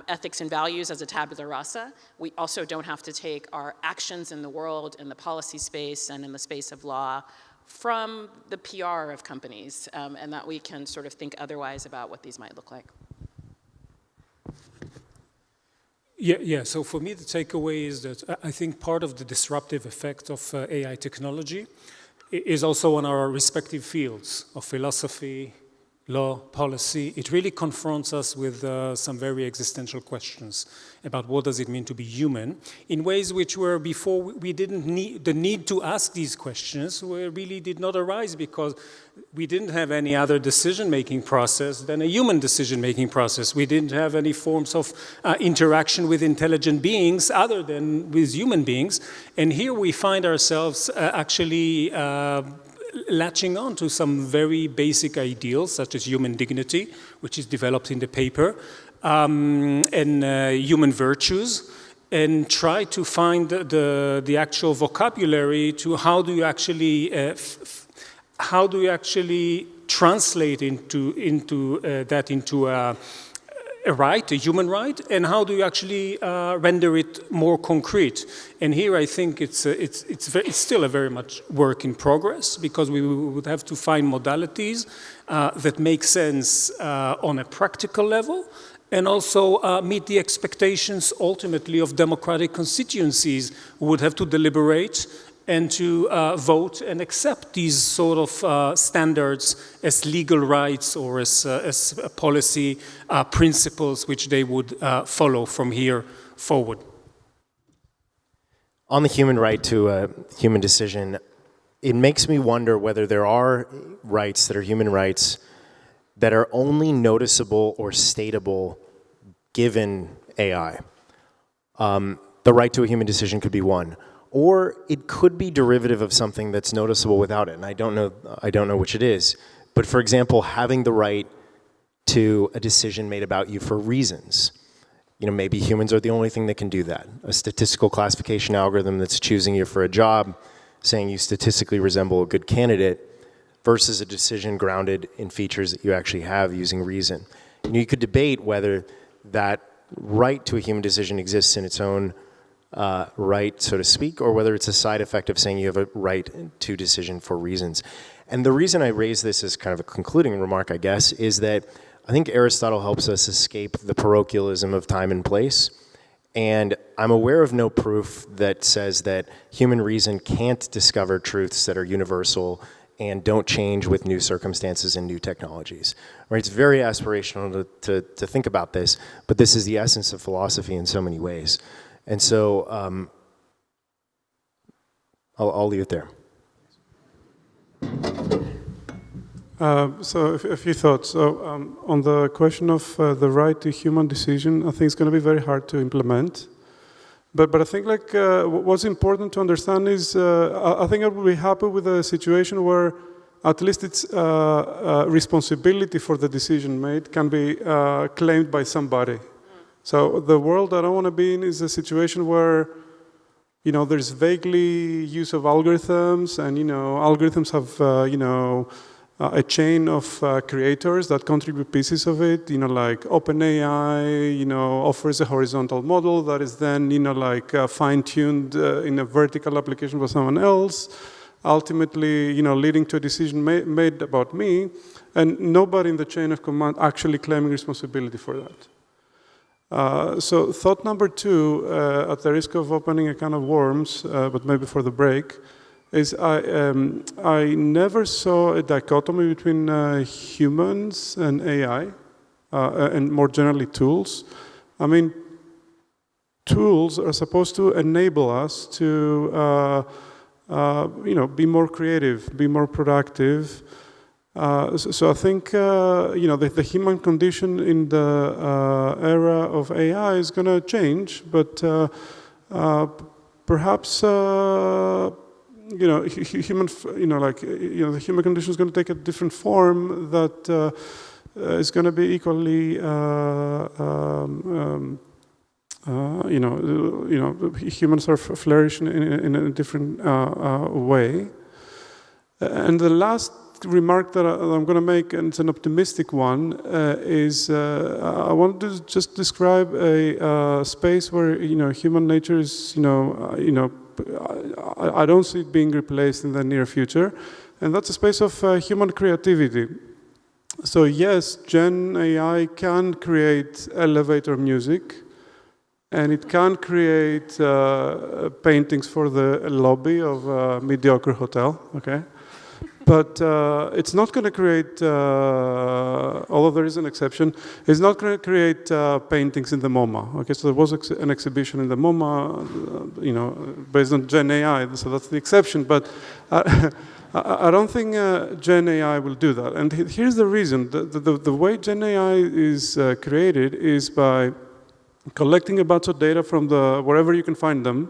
ethics and values as a tabula rasa. We also don't have to take our actions in the world, in the policy space, and in the space of law from the PR of companies, and that we can sort of think otherwise about what these might look like. Yeah, so for me the takeaway is that I think part of the disruptive effect of AI technology is also on our respective fields of philosophy, law, policy. It really confronts us with some very existential questions about what does it mean to be human in ways which were before we didn't need, the need to ask these questions really did not arise because we didn't have any other decision-making process than a human decision-making process. We didn't have any forms of interaction with intelligent beings other than with human beings. And here we find ourselves actually latching on to some very basic ideals, such as human dignity, which is developed in the paper, and human virtues, and try to find the actual vocabulary to how do you actually translate that into a right, a human right, and how do you actually render it more concrete? And here I think it's still a very much work in progress because we would have to find modalities that make sense on a practical level and also meet the expectations ultimately of democratic constituencies who would have to deliberate and to vote and accept these sort of standards as legal rights or as policy principles which they would follow from here forward. On the human right to a human decision, it makes me wonder whether there are rights that are human rights that are only noticeable or statable given AI. The right to a human decision could be one. Or it could be derivative of something that's noticeable without it, and I don't know which it is. But for example, having the right to a decision made about you for reasons. Maybe humans are the only thing that can do that. A statistical classification algorithm that's choosing you for a job, saying you statistically resemble a good candidate, versus a decision grounded in features that you actually have using reason. You could debate whether that right to a human decision exists in its own right, so to speak, or whether it's a side effect of saying you have a right to decision for reasons. And the reason I raise this as kind of a concluding remark, I guess, is that I think Aristotle helps us escape the parochialism of time and place. And I'm aware of no proof that says that human reason can't discover truths that are universal and don't change with new circumstances and new technologies. Right? It's very aspirational to think about this, but this is the essence of philosophy in so many ways. And so I'll leave it there. So a few thoughts. So on the question of the right to human decision, I think it's going to be very hard to implement. But I think what's important to understand is I think I will be happy with a situation where at least its responsibility for the decision made can be claimed by somebody. So the world that I want to be in is a situation where, there's vaguely use of algorithms, and algorithms have, a chain of creators that contribute pieces of it. Like OpenAI, offers a horizontal model that is then, fine-tuned in a vertical application by someone else, ultimately, leading to a decision made about me, and nobody in the chain of command actually claiming responsibility for that. So thought number two, at the risk of opening a can of worms, but maybe for the break, is I never saw a dichotomy between humans and AI, and more generally tools. I mean, tools are supposed to enable us to be more creative, be more productive, So I think the human condition in the era of AI is going to change, but perhaps the human condition is going to take a different form that is going to be equally humans are flourishing in a different way. And the last remark that I'm going to make, and it's an optimistic one, is I want to just describe a space where human nature is I don't see it being replaced in the near future, and that's a space of human creativity. So yes, Gen AI can create elevator music, and it can create paintings for the lobby of a mediocre hotel. Okay. But it's not going to create, although there is an exception, it's not going to create paintings in the MoMA. Okay, so there was an exhibition in the MoMA, based on Gen AI, so that's the exception. But I don't think Gen AI will do that. And here's the reason: the way Gen AI is created is by collecting a bunch of data from wherever you can find them,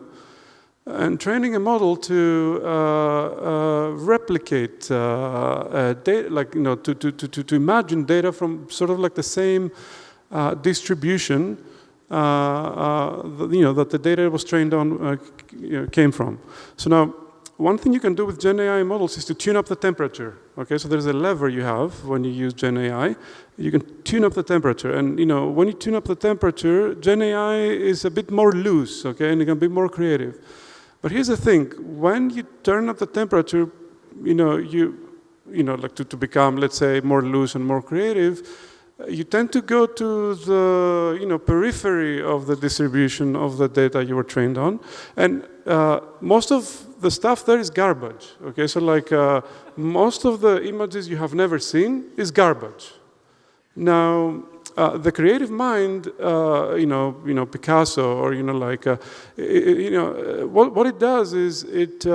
and training a model to replicate data, to imagine data from sort of like the same distribution that the data was trained on came from. So now, one thing you can do with Gen AI models is to tune up the temperature. Okay, so there's a lever you have when you use Gen AI. You can tune up the temperature, and when you tune up the temperature, Gen AI is a bit more loose. Okay, and it can be more creative. But here's the thing: when you turn up the temperature, to become, let's say, more loose and more creative, you tend to go to the periphery of the distribution of the data you were trained on, and most of the stuff there is garbage. Okay, so most of the images you have never seen is garbage. Now, the creative mind, Picasso, or what it does is it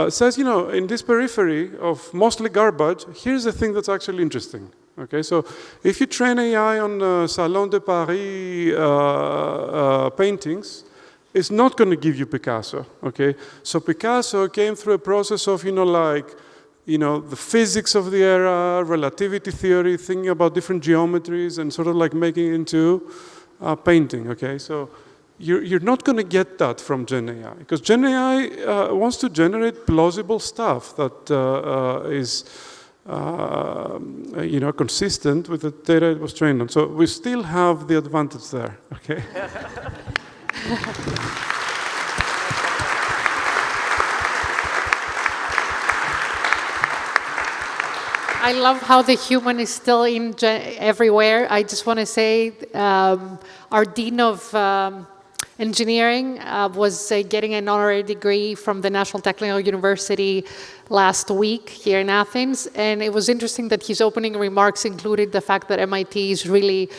says, in this periphery of mostly garbage, here's the thing that's actually interesting. Okay, so if you train AI on Salon de Paris paintings, it's not going to give you Picasso. Okay, so Picasso came through a process of the physics of the era, relativity theory, thinking about different geometries, and sort of making it into a painting, okay? So you're not going to get that from Gen AI, because Gen AI wants to generate plausible stuff that is consistent with the data it was trained on. So we still have the advantage there, okay? I love how the human is still everywhere. I just want to say our Dean of Engineering was getting an honorary degree from the National Technical University last week here in Athens. And it was interesting that his opening remarks included the fact that MIT is really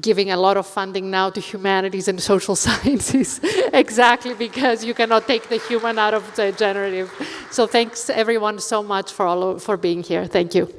giving a lot of funding now to humanities and social sciences, exactly because you cannot take the human out of the generative. So thanks everyone so much for being here. Thank you.